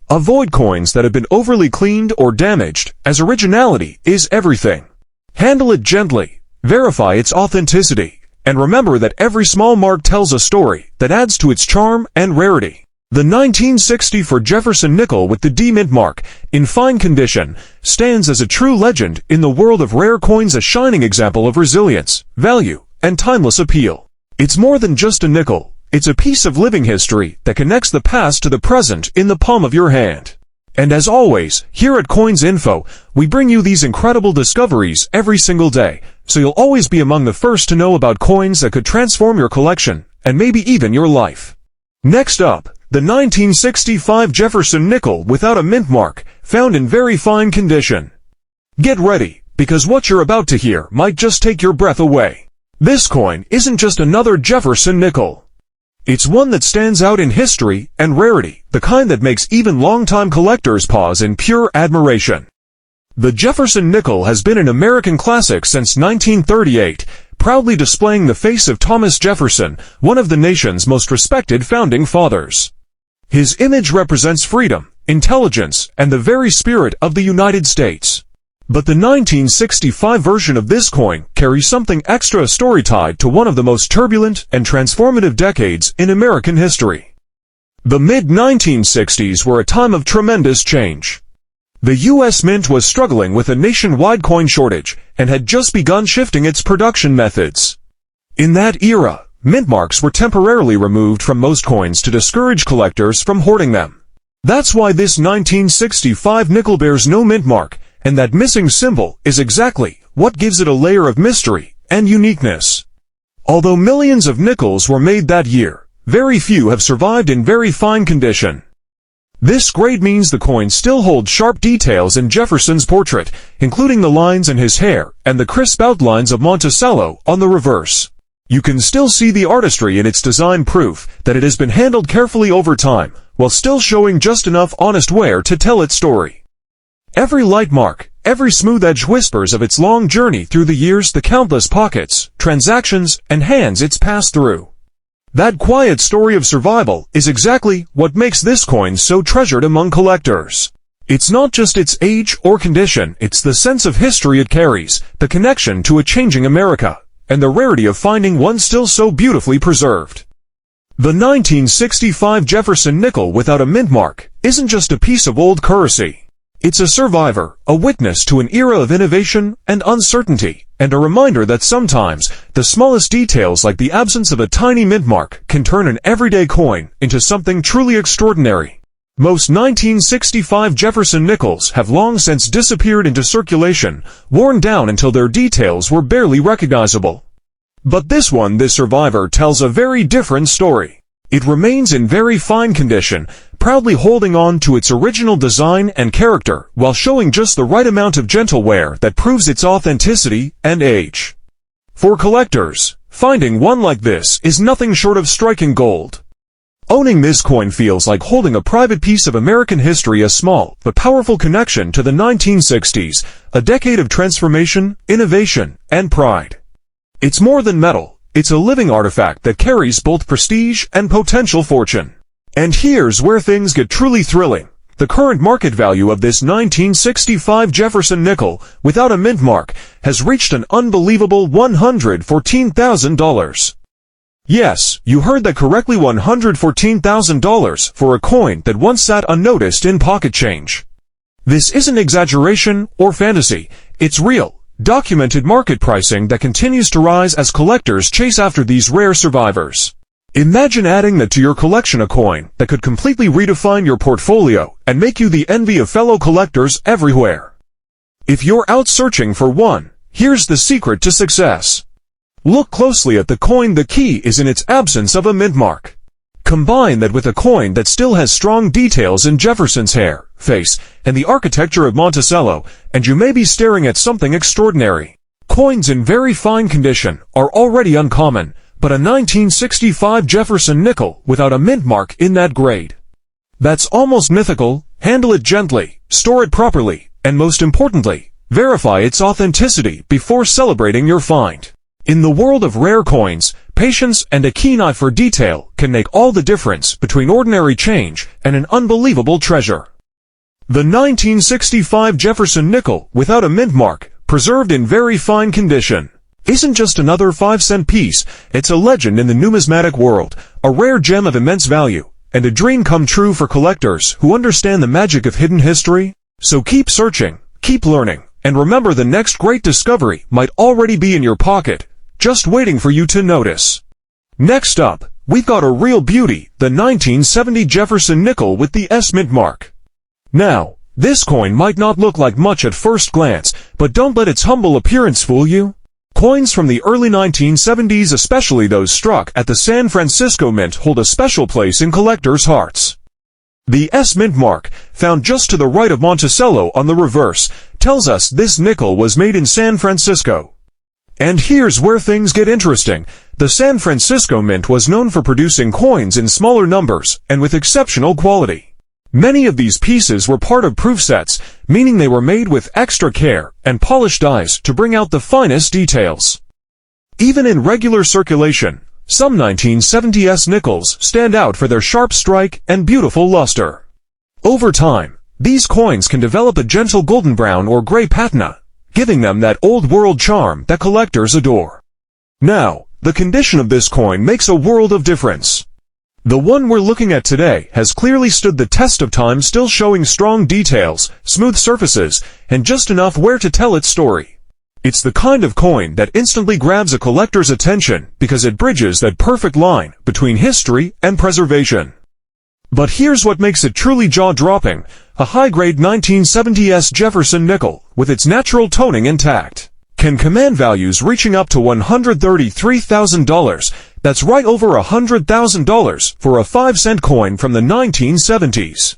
Avoid coins that have been overly cleaned or damaged, as originality is everything. Handle it gently, verify its authenticity, and remember that every small mark tells a story that adds to its charm and rarity. The 1964 Jefferson nickel with the D mint mark, in fine condition, stands as a true legend in the world of rare coins, a shining example of resilience, value, and timeless appeal. It's more than just a nickel, it's a piece of living history that connects the past to the present in the palm of your hand. And as always, here at Coins Info, we bring you these incredible discoveries every single day, so you'll always be among the first to know about coins that could transform your collection, and maybe even your life. Next up, the 1965 Jefferson nickel without a mint mark, found in very fine condition. Get ready, because what you're about to hear might just take your breath away. This coin isn't just another Jefferson nickel. It's one that stands out in history and rarity, the kind that makes even longtime collectors pause in pure admiration. The Jefferson nickel has been an American classic since 1938, proudly displaying the face of Thomas Jefferson, one of the nation's most respected founding fathers. His image represents freedom, intelligence, and the very spirit of the United States. But the 1965 version of this coin carries something extra, a story tied to one of the most turbulent and transformative decades in American history. The mid-1960s were a time of tremendous change. The U.S. Mint was struggling with a nationwide coin shortage and had just begun shifting its production methods. In that era, mint marks were temporarily removed from most coins to discourage collectors from hoarding them. That's why this 1965 nickel bears no mint mark, and that missing symbol is exactly what gives it a layer of mystery and uniqueness. Although millions of nickels were made that year, very few have survived in very fine condition. This grade means the coin still holds sharp details in Jefferson's portrait, including the lines in his hair and the crisp outlines of Monticello on the reverse. You can still see the artistry in its design, proof that it has been handled carefully over time, while still showing just enough honest wear to tell its story. Every light mark, every smooth edge whispers of its long journey through the years, the countless pockets, transactions, and hands it's passed through. That quiet story of survival is exactly what makes this coin so treasured among collectors. It's not just its age or condition, it's the sense of history it carries, the connection to a changing America, and the rarity of finding one still so beautifully preserved. The 1965 Jefferson nickel without a mint mark isn't just a piece of old currency. It's a survivor, a witness to an era of innovation and uncertainty, and a reminder that sometimes the smallest details, like the absence of a tiny mint mark, can turn an everyday coin into something truly extraordinary. Most 1965 Jefferson nickels have long since disappeared into circulation, worn down until their details were barely recognizable. But this survivor tells a very different story. It remains in very fine condition, proudly holding on to its original design and character while showing just the right amount of gentle wear that proves its authenticity and age. For collectors, finding one like this is nothing short of striking gold. Owning this coin feels like holding a private piece of American history, a small but powerful connection to the 1960s, a decade of transformation, innovation, and pride. It's more than metal, it's a living artifact that carries both prestige and potential fortune. And here's where things get truly thrilling. The current market value of this 1965 Jefferson nickel, without a mint mark, has reached an unbelievable $114,000. Yes, you heard that correctly, $114,000 for a coin that once sat unnoticed in pocket change. This isn't exaggeration or fantasy, it's real, documented market pricing that continues to rise as collectors chase after these rare survivors. Imagine adding that to your collection, a coin that could completely redefine your portfolio and make you the envy of fellow collectors everywhere. If you're out searching for one, here's the secret to success. Look closely at the coin. The key is in its absence of a mint mark. Combine that with a coin that still has strong details in Jefferson's hair, face, and the architecture of Monticello, and you may be staring at something extraordinary. Coins in very fine condition are already uncommon, but a 1965 Jefferson nickel without a mint mark in that grade, that's almost mythical. Handle it gently, store it properly, and most importantly, verify its authenticity before celebrating your find. In the world of rare coins, patience and a keen eye for detail can make all the difference between ordinary change and an unbelievable treasure. The 1965 Jefferson nickel without a mint mark, preserved in very fine condition, isn't just another 5-cent piece. It's a legend in the numismatic world, a rare gem of immense value, and a dream come true for collectors who understand the magic of hidden history. So keep searching, keep learning, and remember, the next great discovery might already be in your pocket, just waiting for you to notice. Next up, we've got a real beauty, the 1970 Jefferson nickel with the S mint mark. Now, this coin might not look like much at first glance, but don't let its humble appearance fool you. Coins from the early 1970s, especially those struck at the San Francisco Mint, hold a special place in collectors' hearts. The S mint mark, found just to the right of Monticello on the reverse, tells us this nickel was made in San Francisco. And here's where things get interesting. The San Francisco Mint was known for producing coins in smaller numbers and with exceptional quality. Many of these pieces were part of proof sets, meaning they were made with extra care and polished dies to bring out the finest details. Even in regular circulation, some 1970s nickels stand out for their sharp strike and beautiful luster. Over time, these coins can develop a gentle golden brown or gray patina, giving them that old-world charm that collectors adore. Now, the condition of this coin makes a world of difference. The one we're looking at today has clearly stood the test of time, still showing strong details, smooth surfaces, and just enough wear to tell its story. It's the kind of coin that instantly grabs a collector's attention because it bridges that perfect line between history and preservation. But here's what makes it truly jaw-dropping: a high-grade 1970s Jefferson nickel, with its natural toning intact, can command values reaching up to $133,000. That's right over $100,000 for a 5-cent coin from the 1970s.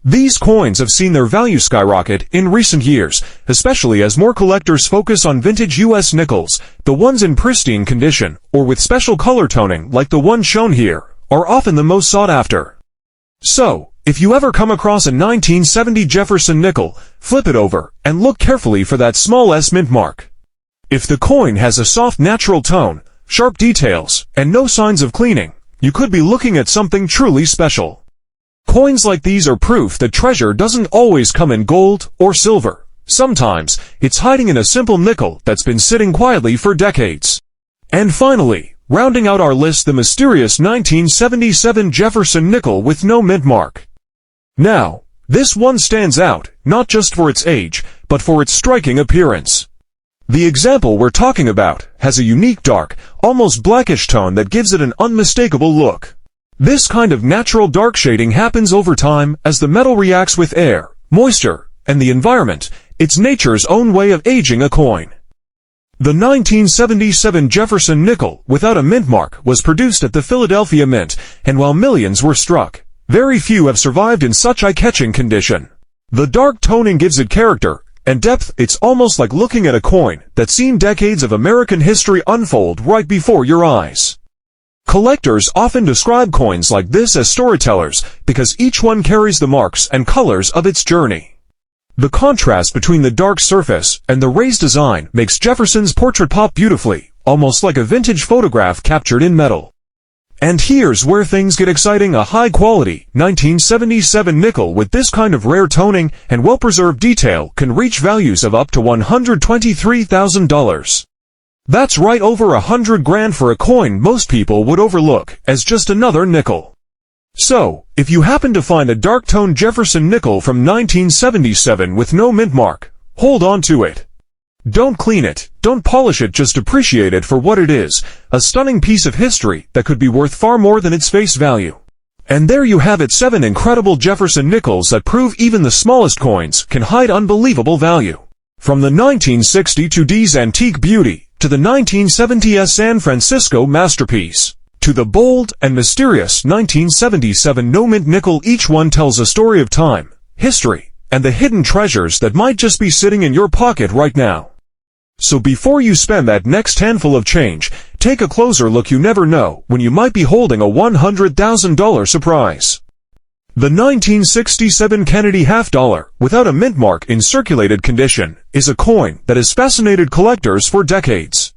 These coins have seen their value skyrocket in recent years, especially as more collectors focus on vintage U.S. nickels. The ones in pristine condition, or with special color toning like the one shown here, are often the most sought after. So, if you ever come across a 1970 Jefferson nickel, flip it over and look carefully for that small S mint mark. If the coin has a soft natural tone, sharp details, and no signs of cleaning, you could be looking at something truly special. Coins like these are proof that treasure doesn't always come in gold or silver. Sometimes, it's hiding in a simple nickel that's been sitting quietly for decades. And finally, rounding out our list, the mysterious 1977 Jefferson nickel with no mint mark. Now, this one stands out, not just for its age, but for its striking appearance. The example we're talking about has a unique dark, almost blackish tone that gives it an unmistakable look. This kind of natural dark shading happens over time as the metal reacts with air, moisture, and the environment. It's nature's own way of aging a coin. The 1977 Jefferson nickel without a mint mark was produced at the Philadelphia Mint, and while millions were struck, very few have survived in such eye-catching condition. The dark toning gives it character and depth. It's almost like looking at a coin that's seen decades of American history unfold right before your eyes. Collectors often describe coins like this as storytellers because each one carries the marks and colors of its journey. The contrast between the dark surface and the raised design makes Jefferson's portrait pop beautifully, almost like a vintage photograph captured in metal. And here's where things get exciting: a high-quality 1977 nickel with this kind of rare toning and well-preserved detail can reach values of up to $123,000. That's right, over $100,000 for a coin most people would overlook as just another nickel. So, if you happen to find a dark-toned Jefferson nickel from 1977 with no mint mark, hold on to it. Don't clean it, don't polish it, just appreciate it for what it is, a stunning piece of history that could be worth far more than its face value. And there you have it, 7 incredible Jefferson nickels that prove even the smallest coins can hide unbelievable value. From the 1962's antique beauty, to the 1970's San Francisco masterpiece, to the bold and mysterious 1977 no-mint nickel, each one tells a story of time, history, and the hidden treasures that might just be sitting in your pocket right now. So before you spend that next handful of change, take a closer look. You never know when you might be holding a $100,000 surprise. The 1967 Kennedy half-dollar, without a mint mark, in circulated condition, is a coin that has fascinated collectors for decades.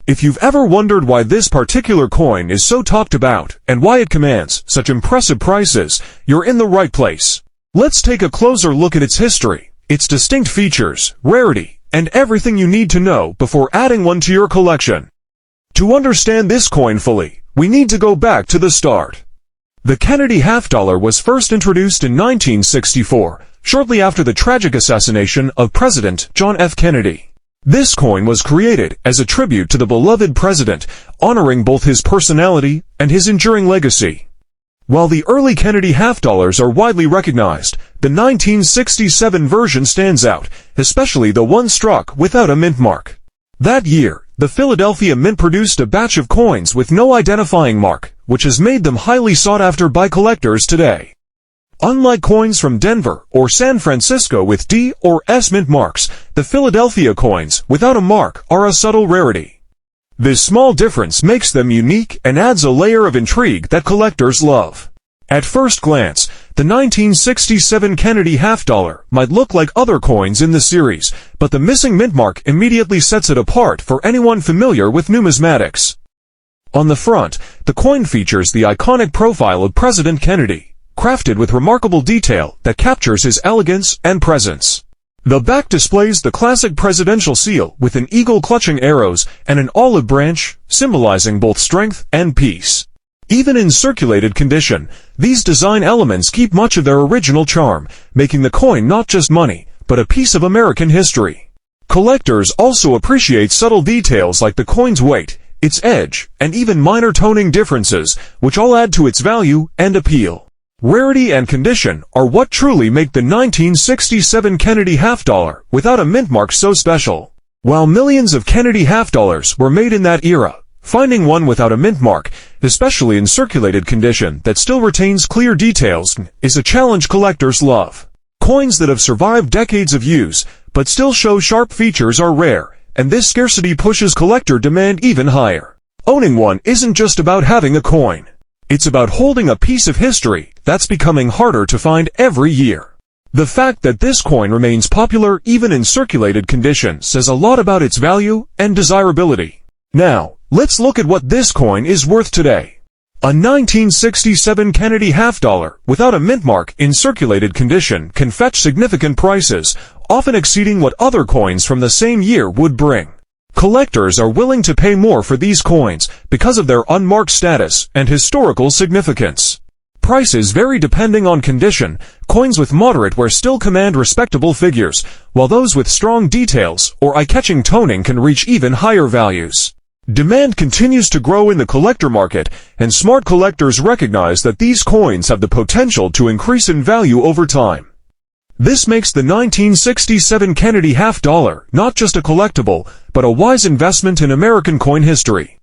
If you've ever wondered why this particular coin is so talked about and why it commands such impressive prices, you're in the right place. Let's take a closer look at its history, its distinct features, rarity, and everything you need to know before adding one to your collection. To understand this coin fully, we need to go back to the start. The Kennedy half-dollar was first introduced in 1964, shortly after the tragic assassination of President John F. Kennedy. This coin was created as a tribute to the beloved president, honoring both his personality and his enduring legacy. While the early Kennedy half-dollars are widely recognized, the 1967 version stands out, especially the one struck without a mint mark. That year, the Philadelphia Mint produced a batch of coins with no identifying mark, which has made them highly sought after by collectors today. Unlike coins from Denver or San Francisco with D or S mint marks, the Philadelphia coins without a mark are a subtle rarity. This small difference makes them unique and adds a layer of intrigue that collectors love. At first glance, the 1967 Kennedy half-dollar might look like other coins in the series, but the missing mint mark immediately sets it apart for anyone familiar with numismatics. On the front, the coin features the iconic profile of President Kennedy, crafted with remarkable detail that captures his elegance and presence. The back displays the classic presidential seal with an eagle clutching arrows and an olive branch, symbolizing both strength and peace. Even in circulated condition, these design elements keep much of their original charm, making the coin not just money, but a piece of American history. Collectors also appreciate subtle details like the coin's weight, its edge, and even minor toning differences, which all add to its value and appeal. Rarity and condition are what truly make the 1967 Kennedy half-dollar without a mint mark so special. While millions of Kennedy half-dollars were made in that era, finding one without a mint mark, especially in circulated condition that still retains clear details, is a challenge collectors love. Coins that have survived decades of use, but still show sharp features, are rare, and this scarcity pushes collector demand even higher. Owning one isn't just about having a coin. It's about holding a piece of history that's becoming harder to find every year. The fact that this coin remains popular even in circulated condition says a lot about its value and desirability. Now, let's look at what this coin is worth today. A 1967 Kennedy half-dollar without a mint mark in circulated condition can fetch significant prices, often exceeding what other coins from the same year would bring. Collectors are willing to pay more for these coins because of their unmarked status and historical significance. Prices vary depending on condition. Coins with moderate wear still command respectable figures, while those with strong details or eye-catching toning can reach even higher values. Demand continues to grow in the collector market, and smart collectors recognize that these coins have the potential to increase in value over time. This makes the 1967 Kennedy half-dollar not just a collectible, but a wise investment in American coin history.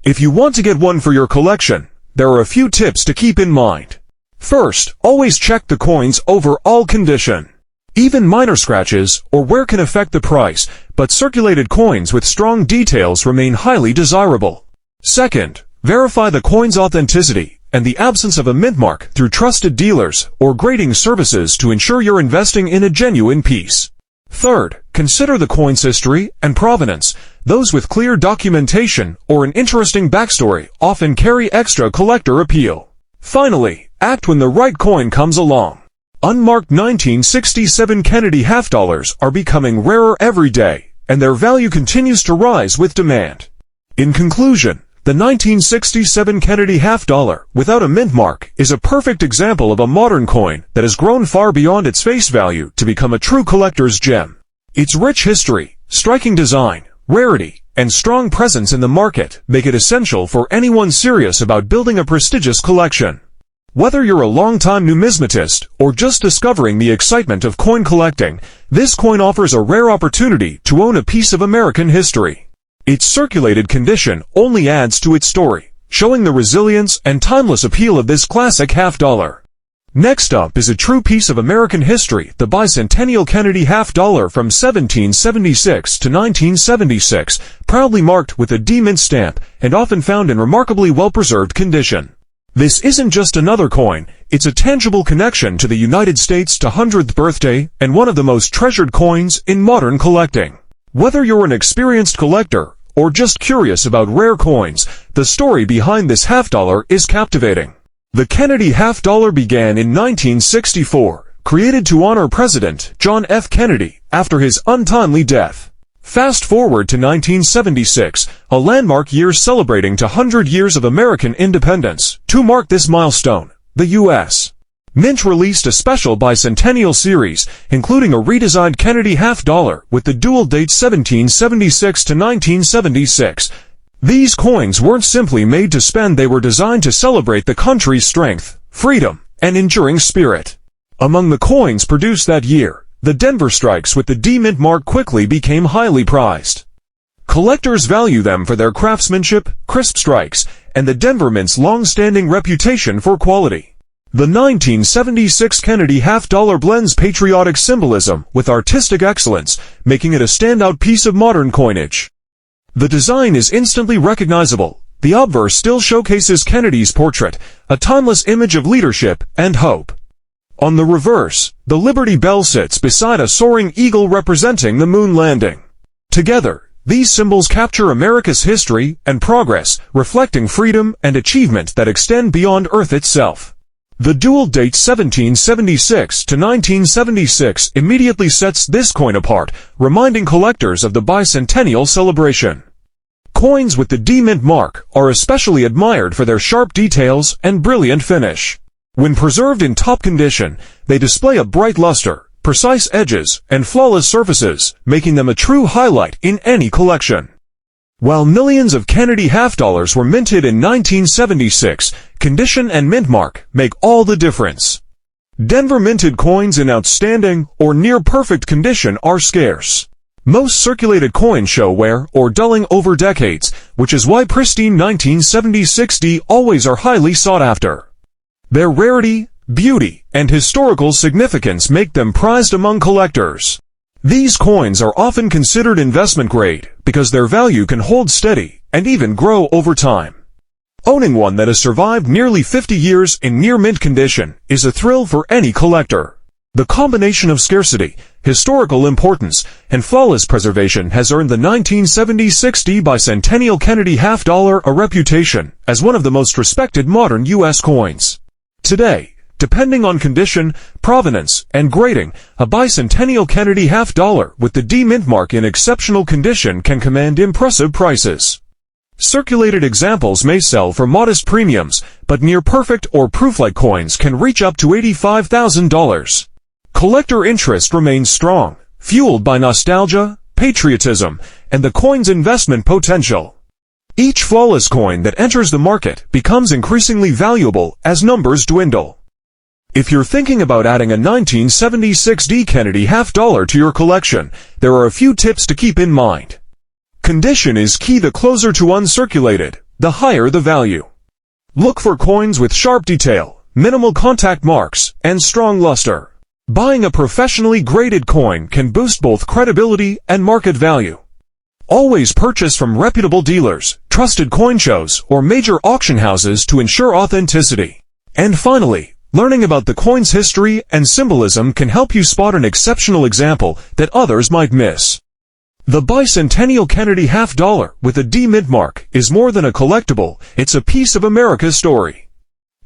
If you want to get one for your collection, there are a few tips to keep in mind. First, always check the coin's overall condition. Even minor scratches or wear can affect the price, but circulated coins with strong details remain highly desirable. Second, verify the coin's authenticity and the absence of a mint mark through trusted dealers or grading services to ensure you're investing in a genuine piece. Third, consider the coin's history and provenance. Those with clear documentation or an interesting backstory often carry extra collector appeal. Finally, act when the right coin comes along. Unmarked 1967 Kennedy half-dollars are becoming rarer every day, and their value continues to rise with demand. In conclusion, the 1967 Kennedy half-dollar, without a mint mark, is a perfect example of a modern coin that has grown far beyond its face value to become a true collector's gem. Its rich history, striking design, rarity, and strong presence in the market make it essential for anyone serious about building a prestigious collection. Whether you're a long-time numismatist or just discovering the excitement of coin collecting, this coin offers a rare opportunity to own a piece of American history. Its circulated condition only adds to its story, showing the resilience and timeless appeal of this classic half-dollar. Next up is a true piece of American history, the bicentennial Kennedy half-dollar from 1776 to 1976, proudly marked with a D-mint stamp and often found in remarkably well-preserved condition. This isn't just another coin, it's a tangible connection to the United States' 100th birthday and one of the most treasured coins in modern collecting. Whether you're an experienced collector or just curious about rare coins, the story behind this half-dollar is captivating. The Kennedy half-dollar began in 1964, created to honor President John F. Kennedy after his untimely death. Fast forward to 1976, a landmark year celebrating 100 years of American independence. To mark this milestone, the U.S. Mint released a special bicentennial series, including a redesigned Kennedy half-dollar with the dual date 1776 to 1976. These coins weren't simply made to spend, they were designed to celebrate the country's strength, freedom, and enduring spirit. Among the coins produced that year, the Denver strikes with the D-mint mark quickly became highly prized. Collectors value them for their craftsmanship, crisp strikes, and the Denver Mint's long-standing reputation for quality. The 1976 Kennedy half-dollar blends patriotic symbolism with artistic excellence, making it a standout piece of modern coinage. The design is instantly recognizable. The obverse still showcases Kennedy's portrait, a timeless image of leadership and hope. On the reverse, the Liberty Bell sits beside a soaring eagle representing the moon landing. Together, these symbols capture America's history and progress, reflecting freedom and achievement that extend beyond Earth itself. The dual date 1776 to 1976 immediately sets this coin apart, reminding collectors of the bicentennial celebration. Coins with the D-mint mark are especially admired for their sharp details and brilliant finish. When preserved in top condition, they display a bright luster, precise edges, and flawless surfaces, making them a true highlight in any collection. While millions of Kennedy half-dollars were minted in 1976, condition and mint mark make all the difference. Denver minted coins in outstanding or near-perfect condition are scarce. Most circulated coins show wear or dulling over decades, which is why pristine 1976 D always are highly sought after. Their rarity, beauty, and historical significance make them prized among collectors. These coins are often considered investment grade because their value can hold steady and even grow over time. Owning one that has survived nearly 50 years in near mint condition is a thrill for any collector. The combination of scarcity, historical importance, and flawless preservation has earned the 1976 bicentennial Kennedy half-dollar a reputation as one of the most respected modern U.S. coins. Today, depending on condition, provenance, and grading, a bicentennial Kennedy half-dollar with the D-mint mark in exceptional condition can command impressive prices. Circulated examples may sell for modest premiums, but near-perfect or proof-like coins can reach up to $85,000. Collector interest remains strong, fueled by nostalgia, patriotism, and the coin's investment potential. Each flawless coin that enters the market becomes increasingly valuable as numbers dwindle. If you're thinking about adding a 1976 D Kennedy half-dollar to your collection, there are a few tips to keep in mind. Condition is key. The closer to uncirculated, the higher the value. Look for coins with sharp detail, minimal contact marks, and strong luster. Buying a professionally graded coin can boost both credibility and market value. Always purchase from reputable dealers, trusted coin shows, or major auction houses to ensure authenticity. And finally, learning about the coin's history and symbolism can help you spot an exceptional example that others might miss. The bicentennial Kennedy half-dollar with a D mint mark is more than a collectible, it's a piece of America's story.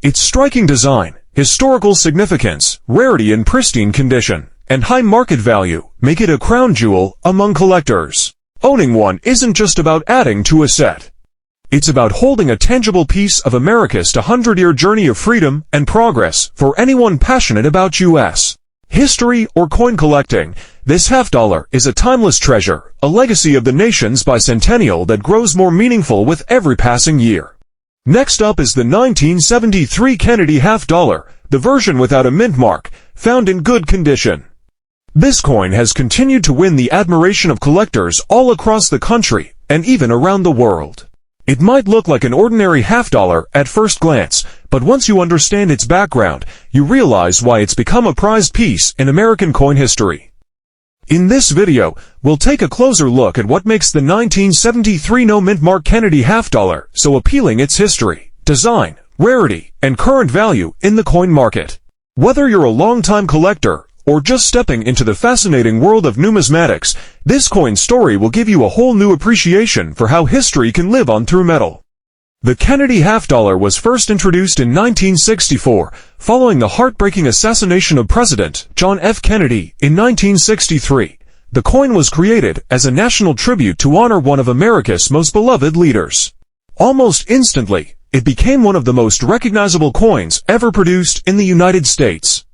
Its striking design, historical significance, rarity in pristine condition, and high market value make it a crown jewel among collectors. Owning one isn't just about adding to a set. It's about holding a tangible piece of America's 100-year journey of freedom and progress for anyone passionate about U.S. history or coin collecting. This half-dollar is a timeless treasure, a legacy of the nation's bicentennial that grows more meaningful with every passing year. Next up is the 1973 Kennedy half-dollar, the version without a mint mark, found in good condition. This coin has continued to win the admiration of collectors all across the country and even around the world. It might look like an ordinary half-dollar at first glance, but once you understand its background, you realize why it's become a prized piece in American coin history. In this video, we'll take a closer look at what makes the 1973 no-mint mark Kennedy half-dollar so appealing: its history, design, rarity, and current value in the coin market. Whether you're a long-time collector or just stepping into the fascinating world of numismatics, this coin story will give you a whole new appreciation for how history can live on through metal. The Kennedy half-dollar was first introduced in 1964, following the heartbreaking assassination of President John F. Kennedy in 1963. The coin was created as a national tribute to honor one of America's most beloved leaders. Almost instantly, it became one of the most recognizable coins ever produced in the United States.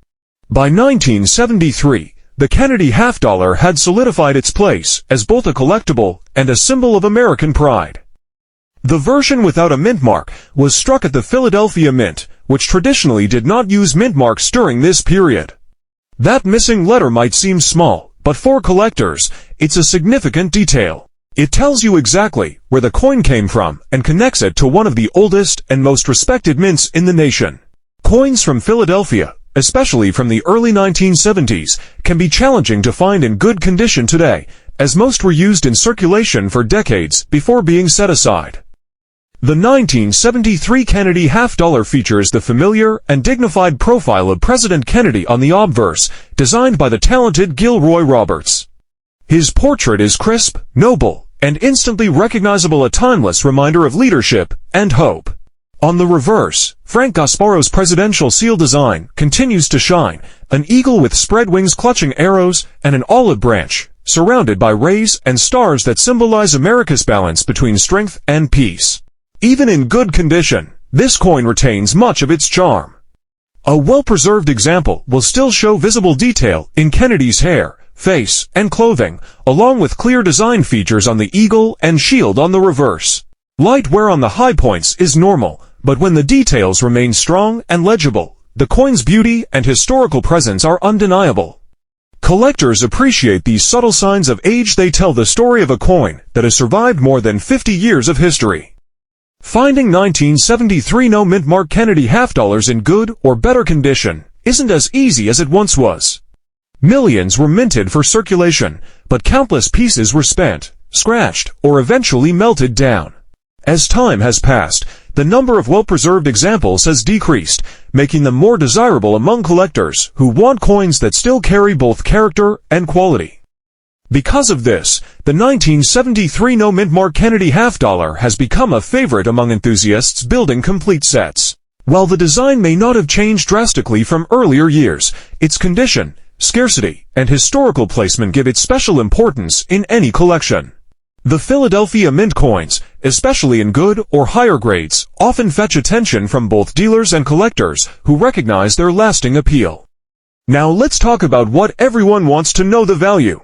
By 1973, the Kennedy half-dollar had solidified its place as both a collectible and a symbol of American pride. The version without a mint mark was struck at the Philadelphia Mint, which traditionally did not use mint marks during this period. That missing letter might seem small, but for collectors, it's a significant detail. It tells you exactly where the coin came from and connects it to one of the oldest and most respected mints in the nation. Coins from Philadelphia, especially from the early 1970s, can be challenging to find in good condition today, as most were used in circulation for decades before being set aside. The 1973 Kennedy half-dollar features the familiar and dignified profile of President Kennedy on the obverse, designed by the talented Gilroy Roberts. His portrait is crisp, noble, and instantly recognizable, a timeless reminder of leadership and hope. On the reverse, Frank Gasparo's presidential seal design continues to shine, an eagle with spread wings clutching arrows and an olive branch, surrounded by rays and stars that symbolize America's balance between strength and peace. Even in good condition, this coin retains much of its charm. A well-preserved example will still show visible detail in Kennedy's hair, face, and clothing, along with clear design features on the eagle and shield on the reverse. Light wear on the high points is normal, but when the details remain strong and legible, the coin's beauty and historical presence are undeniable. Collectors appreciate these subtle signs of age. They tell the story of a coin that has survived more than 50 years of history. Finding 1973 no-mint mark Kennedy half-dollars in good or better condition isn't as easy as it once was. Millions were minted for circulation, but countless pieces were spent, scratched, or eventually melted down. As time has passed, the number of well-preserved examples has decreased, making them more desirable among collectors who want coins that still carry both character and quality. Because of this, the 1973 no-mint mark Kennedy half-dollar has become a favorite among enthusiasts building complete sets. While the design may not have changed drastically from earlier years, its condition, scarcity, and historical placement give it special importance in any collection. The Philadelphia Mint coins, especially in good or higher grades, often fetch attention from both dealers and collectors who recognize their lasting appeal. Now let's talk about what everyone wants to know: the value.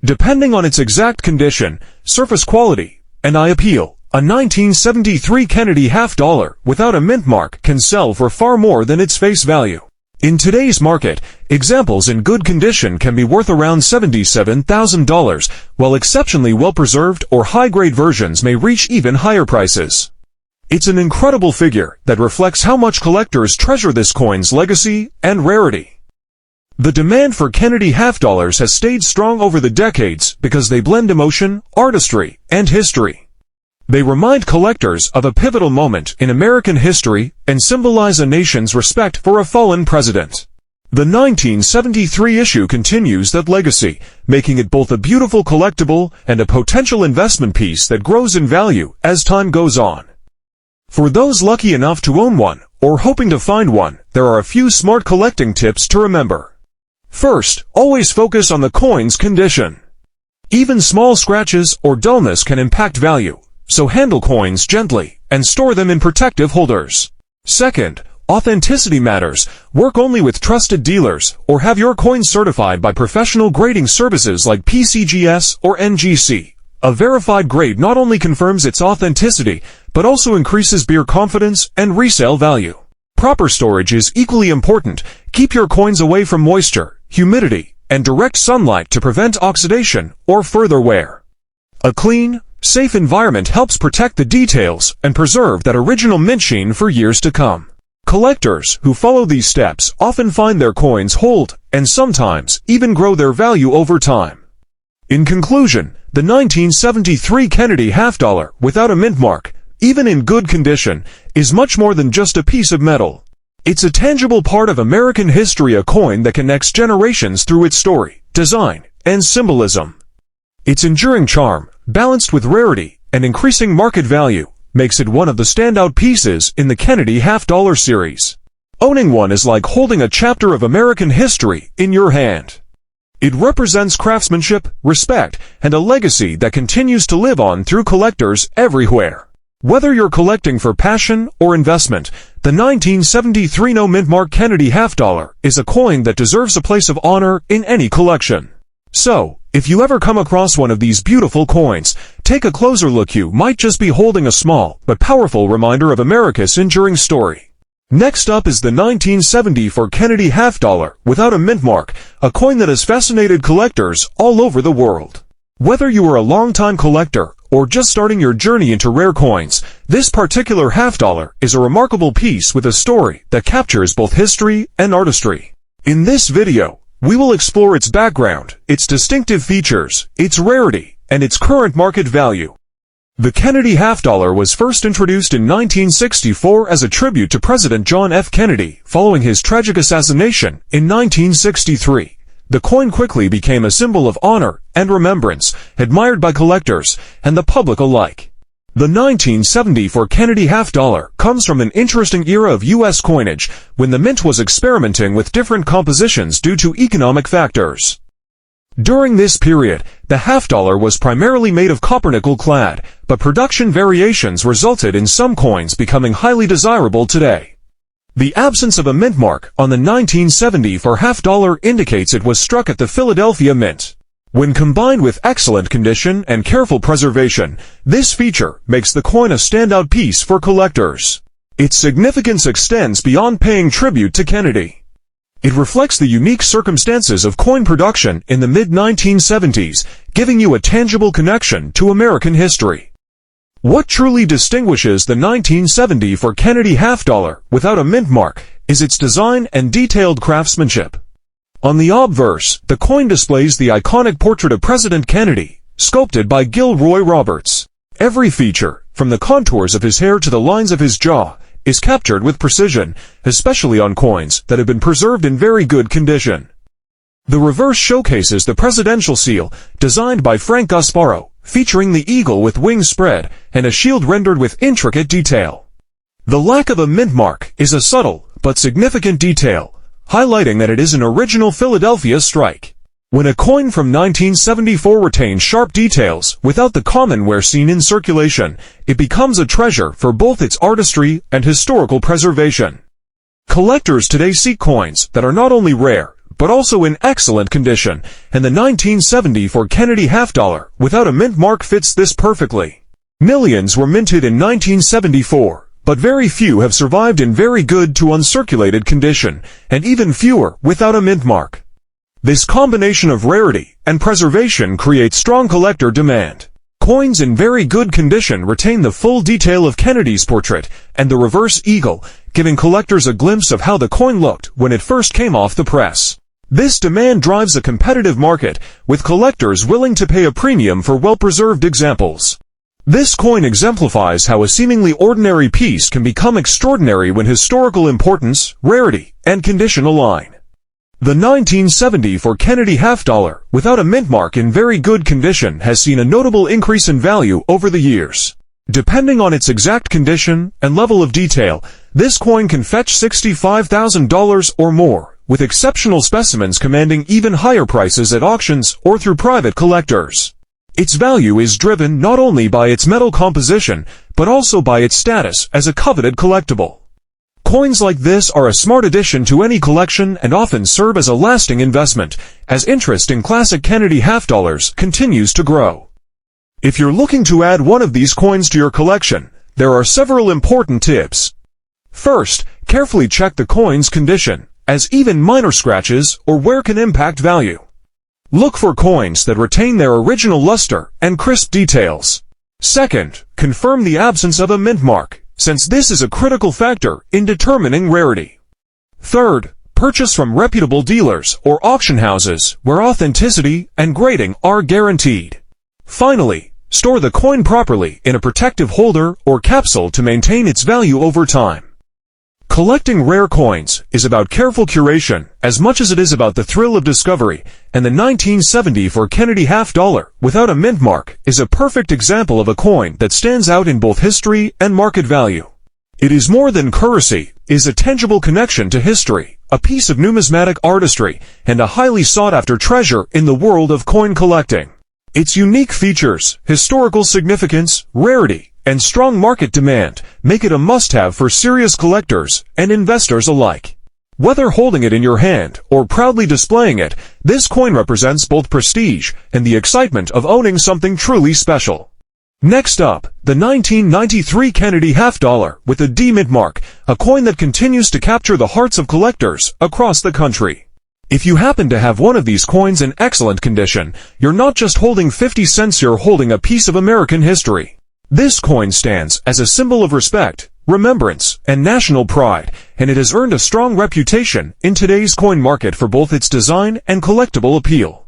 Depending on its exact condition, surface quality, and eye appeal, A 1973 Kennedy half-dollar without a mint mark can sell for far more than its face value. In today's market, examples in good condition can be worth around $77,000, while exceptionally well-preserved or high-grade versions may reach even higher prices. It's an incredible figure that reflects how much collectors treasure this coin's legacy and rarity. The demand for Kennedy half-dollars has stayed strong over the decades because they blend emotion, artistry, and history. They remind collectors of a pivotal moment in American history and symbolize a nation's respect for a fallen president. The 1973 issue continues that legacy, making it both a beautiful collectible and a potential investment piece that grows in value as time goes on. For those lucky enough to own one, or hoping to find one, there are a few smart collecting tips to remember. First, always focus on the coin's condition. Even small scratches or dullness can impact value, so handle coins gently and store them in protective holders. Second, authenticity matters. Work only with trusted dealers, or have your coins certified by professional grading services like PCGS or NGC. A verified grade not only confirms its authenticity, but also increases beer confidence and resale value. Proper storage is equally important. Keep your coins away from moisture, humidity, and direct sunlight to prevent oxidation or further wear. A clean, safe environment helps protect the details and preserve that original mint sheen for years to come. Collectors who follow these steps often find their coins hold and sometimes even grow their value over time. In conclusion, the 1973 Kennedy half-dollar without a mint mark, even in good condition, is much more than just a piece of metal. It's a tangible part of American history, a coin that connects generations through its story, design, and symbolism. Its enduring charm, balanced with rarity and increasing market value, makes it one of the standout pieces in the Kennedy half-dollar series. Owning one is like holding a chapter of American history in your hand. It represents craftsmanship, respect, and a legacy that continues to live on through collectors everywhere. Whether you're collecting for passion or investment, the 1973 no-mint mark Kennedy half-dollar is a coin that deserves a place of honor in any collection. So, if you ever come across one of these beautiful coins, take a closer look. You might just be holding a small but powerful reminder of America's enduring story. Next up is the 1974 Kennedy half-dollar without a mint mark, a coin that has fascinated collectors all over the world. Whether you are a long-time collector or just starting your journey into rare coins, this particular half-dollar is a remarkable piece with a story that captures both history and artistry. In this video, we will explore its background, its distinctive features, its rarity, and its current market value. The Kennedy half-dollar was first introduced in 1964 as a tribute to President John F. Kennedy following his tragic assassination in 1963. The coin quickly became a symbol of honor and remembrance, admired by collectors and the public alike. The 1974 Kennedy half-dollar comes from an interesting era of U.S. coinage, when the mint was experimenting with different compositions due to economic factors. During this period, the half-dollar was primarily made of copper-nickel clad, but production variations resulted in some coins becoming highly desirable today. The absence of a mint mark on the 1974 half-dollar indicates it was struck at the Philadelphia Mint. When combined with excellent condition and careful preservation, this feature makes the coin a standout piece for collectors. Its significance extends beyond paying tribute to Kennedy. It reflects the unique circumstances of coin production in the mid-1970s, giving you a tangible connection to American history. What truly distinguishes the 1974 Kennedy half-dollar without a mint mark is its design and detailed craftsmanship. On the obverse, the coin displays the iconic portrait of President Kennedy, sculpted by Gilroy Roberts. Every feature, from the contours of his hair to the lines of his jaw, is captured with precision, especially on coins that have been preserved in very good condition. The reverse showcases the presidential seal, designed by Frank Gasparo, featuring the eagle with wings spread and a shield rendered with intricate detail. The lack of a mint mark is a subtle but significant detail, highlighting that it is an original Philadelphia strike. When a coin from 1974 retains sharp details without the common wear seen in circulation, it becomes a treasure for both its artistry and historical preservation. Collectors today seek coins that are not only rare, but also in excellent condition, and the 1974 Kennedy half-dollar without a mint mark fits this perfectly. Millions were minted in 1974, but very few have survived in very good to uncirculated condition, and even fewer without a mint mark. This combination of rarity and preservation creates strong collector demand. Coins in very good condition retain the full detail of Kennedy's portrait and the reverse eagle, giving collectors a glimpse of how the coin looked when it first came off the press. This demand drives a competitive market, with collectors willing to pay a premium for well-preserved examples. This coin exemplifies how a seemingly ordinary piece can become extraordinary when historical importance, rarity, and condition align. The 1974 Kennedy half-dollar, without a mint mark in very good condition, has seen a notable increase in value over the years. Depending on its exact condition and level of detail, this coin can fetch $65,000 or more, with exceptional specimens commanding even higher prices at auctions or through private collectors. Its value is driven not only by its metal composition, but also by its status as a coveted collectible. Coins like this are a smart addition to any collection and often serve as a lasting investment, as interest in classic Kennedy half-dollars continues to grow. If you're looking to add one of these coins to your collection, there are several important tips. First, carefully check the coin's condition, as even minor scratches or wear can impact value. Look for coins that retain their original luster and crisp details. Second, confirm the absence of a mint mark, since this is a critical factor in determining rarity. Third, purchase from reputable dealers or auction houses where authenticity and grading are guaranteed. Finally, store the coin properly in a protective holder or capsule to maintain its value over time. Collecting rare coins is about careful curation as much as it is about the thrill of discovery, and the 1974 Kennedy half-dollar without a mint mark is a perfect example of a coin that stands out in both history and market value. It is more than currency, is a tangible connection to history, a piece of numismatic artistry, and a highly sought-after treasure in the world of coin collecting. Its unique features, historical significance, rarity, and strong market demand make it a must-have for serious collectors and investors alike. Whether holding it in your hand or proudly displaying it, this coin represents both prestige and the excitement of owning something truly special. Next up, the 1993 Kennedy half-dollar with a D mint mark, a coin that continues to capture the hearts of collectors across the country. If you happen to have one of these coins in excellent condition, you're not just holding 50 cents, you're holding a piece of American history. This coin stands as a symbol of respect, remembrance, and national pride, and it has earned a strong reputation in today's coin market for both its design and collectible appeal.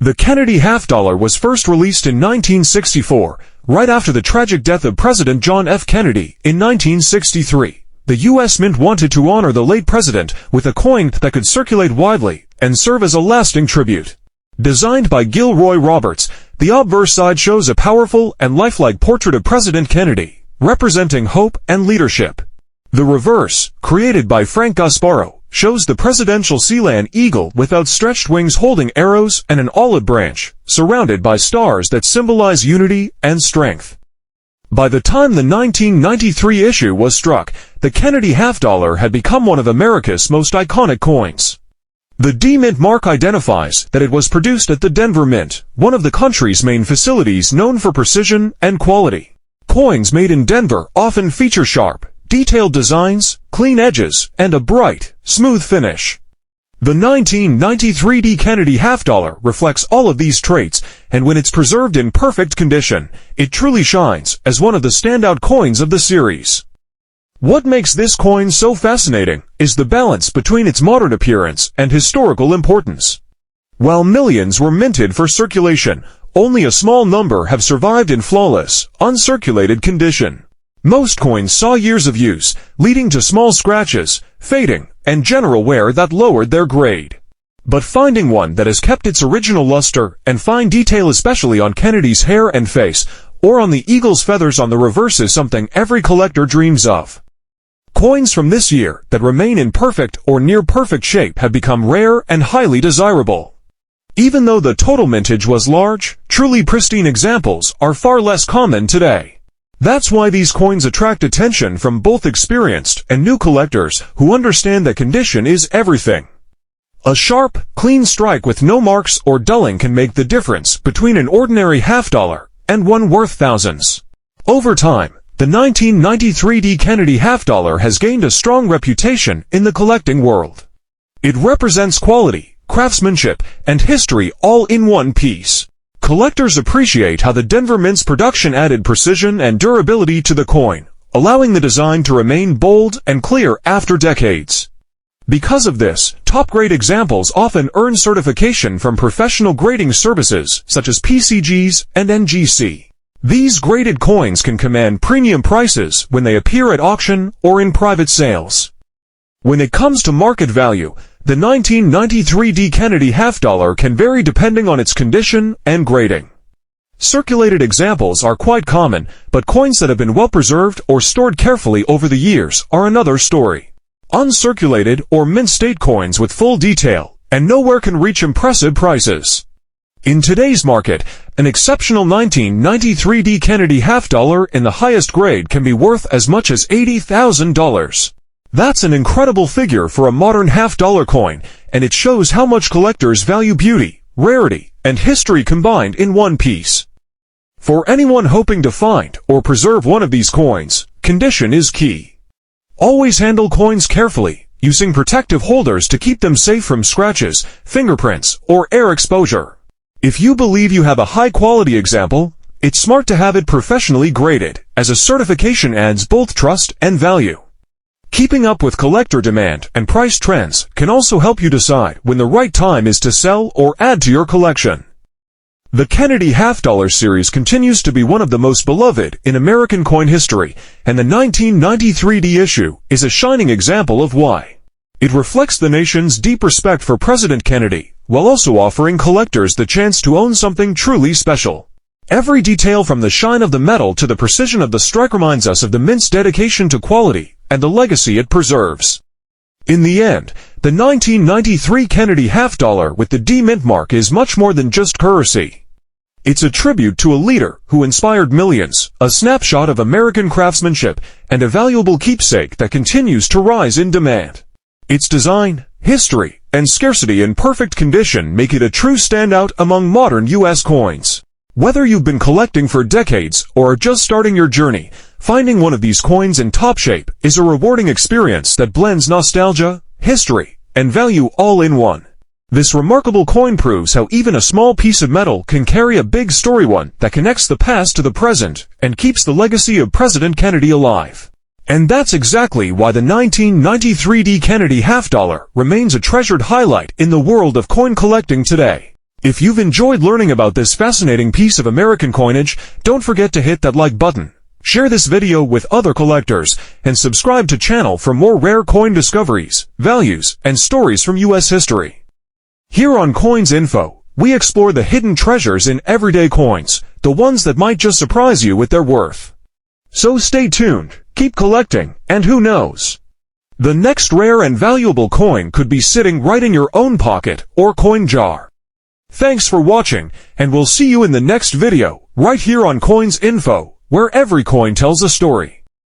The Kennedy half-dollar was first released in 1964, right after the tragic death of President John F. Kennedy in 1963. The U.S. Mint wanted to honor the late president with a coin that could circulate widely and serve as a lasting tribute. Designed by Gilroy Roberts, the obverse side shows a powerful and lifelike portrait of President Kennedy, representing hope and leadership. The reverse, created by Frank Gasparo, shows the presidential sea-land eagle with outstretched wings holding arrows and an olive branch, surrounded by stars that symbolize unity and strength. By the time the 1993 issue was struck, the Kennedy half-dollar had become one of America's most iconic coins. The D Mint mark identifies that it was produced at the Denver Mint, one of the country's main facilities known for precision and quality. Coins made in Denver often feature sharp, detailed designs, clean edges, and a bright, smooth finish. The 1993 D Kennedy half-dollar reflects all of these traits, and when it's preserved in perfect condition, it truly shines as one of the standout coins of the series. What makes this coin so fascinating is the balance between its modern appearance and historical importance. While millions were minted for circulation, only a small number have survived in flawless, uncirculated condition. Most coins saw years of use, leading to small scratches, fading, and general wear that lowered their grade. But finding one that has kept its original luster and fine detail, especially on Kennedy's hair and face, or on the eagle's feathers on the reverse, is something every collector dreams of. Coins from this year that remain in perfect or near-perfect shape have become rare and highly desirable. Even though the total mintage was large, truly pristine examples are far less common today. That's why these coins attract attention from both experienced and new collectors who understand that condition is everything. A sharp, clean strike with no marks or dulling can make the difference between an ordinary half-dollar and one worth thousands. Over time, the 1993 Kennedy half-dollar has gained a strong reputation in the collecting world. It represents quality, craftsmanship, and history all in one piece. Collectors appreciate how the Denver Mint's production added precision and durability to the coin, allowing the design to remain bold and clear after decades. Because of this, top-grade examples often earn certification from professional grading services such as PCGs and NGC. These graded coins can command premium prices when they appear at auction or in private sales. When it comes to market value, the 1993 Kennedy half-dollar can vary depending on its condition and grading. Circulated examples are quite common, but coins that have been well preserved or stored carefully over the years are another story. Uncirculated or mint-state coins with full detail and nowhere can reach impressive prices. In today's market, an exceptional 1993 Kennedy half-dollar in the highest grade can be worth as much as $80,000. That's an incredible figure for a modern half-dollar coin, and it shows how much collectors value beauty, rarity, and history combined in one piece. For anyone hoping to find or preserve one of these coins, condition is key. Always handle coins carefully, using protective holders to keep them safe from scratches, fingerprints, or air exposure. If you believe you have a high-quality example, it's smart to have it professionally graded, as a certification adds both trust and value. Keeping up with collector demand and price trends can also help you decide when the right time is to sell or add to your collection. The Kennedy half-dollar series continues to be one of the most beloved in American coin history, and the 1993 issue is a shining example of why. It reflects the nation's deep respect for President Kennedy, while also offering collectors the chance to own something truly special. Every detail from the shine of the metal to the precision of the strike reminds us of the mint's dedication to quality and the legacy it preserves. In the end, the 1993 Kennedy half-dollar with the D Mint mark is much more than just currency. It's a tribute to a leader who inspired millions, a snapshot of American craftsmanship, and a valuable keepsake that continues to rise in demand. Its design, history, and scarcity in perfect condition make it a true standout among modern U.S. coins. Whether you've been collecting for decades or are just starting your journey, finding one of these coins in top shape is a rewarding experience that blends nostalgia, history, and value all in one. This remarkable coin proves how even a small piece of metal can carry a big story, one that connects the past to the present and keeps the legacy of President Kennedy alive. And that's exactly why the 1993 Kennedy half-dollar remains a treasured highlight in the world of coin collecting today. If you've enjoyed learning about this fascinating piece of American coinage, don't forget to hit that like button, share this video with other collectors, and subscribe to the channel for more rare coin discoveries, values, and stories from U.S. history. Here on Coins Info, we explore the hidden treasures in everyday coins, the ones that might just surprise you with their worth. So stay tuned, keep collecting, and who knows? The next rare and valuable coin could be sitting right in your own pocket or coin jar. Thanks for watching, and we'll see you in the next video, right here on Coins Info, where every coin tells a story.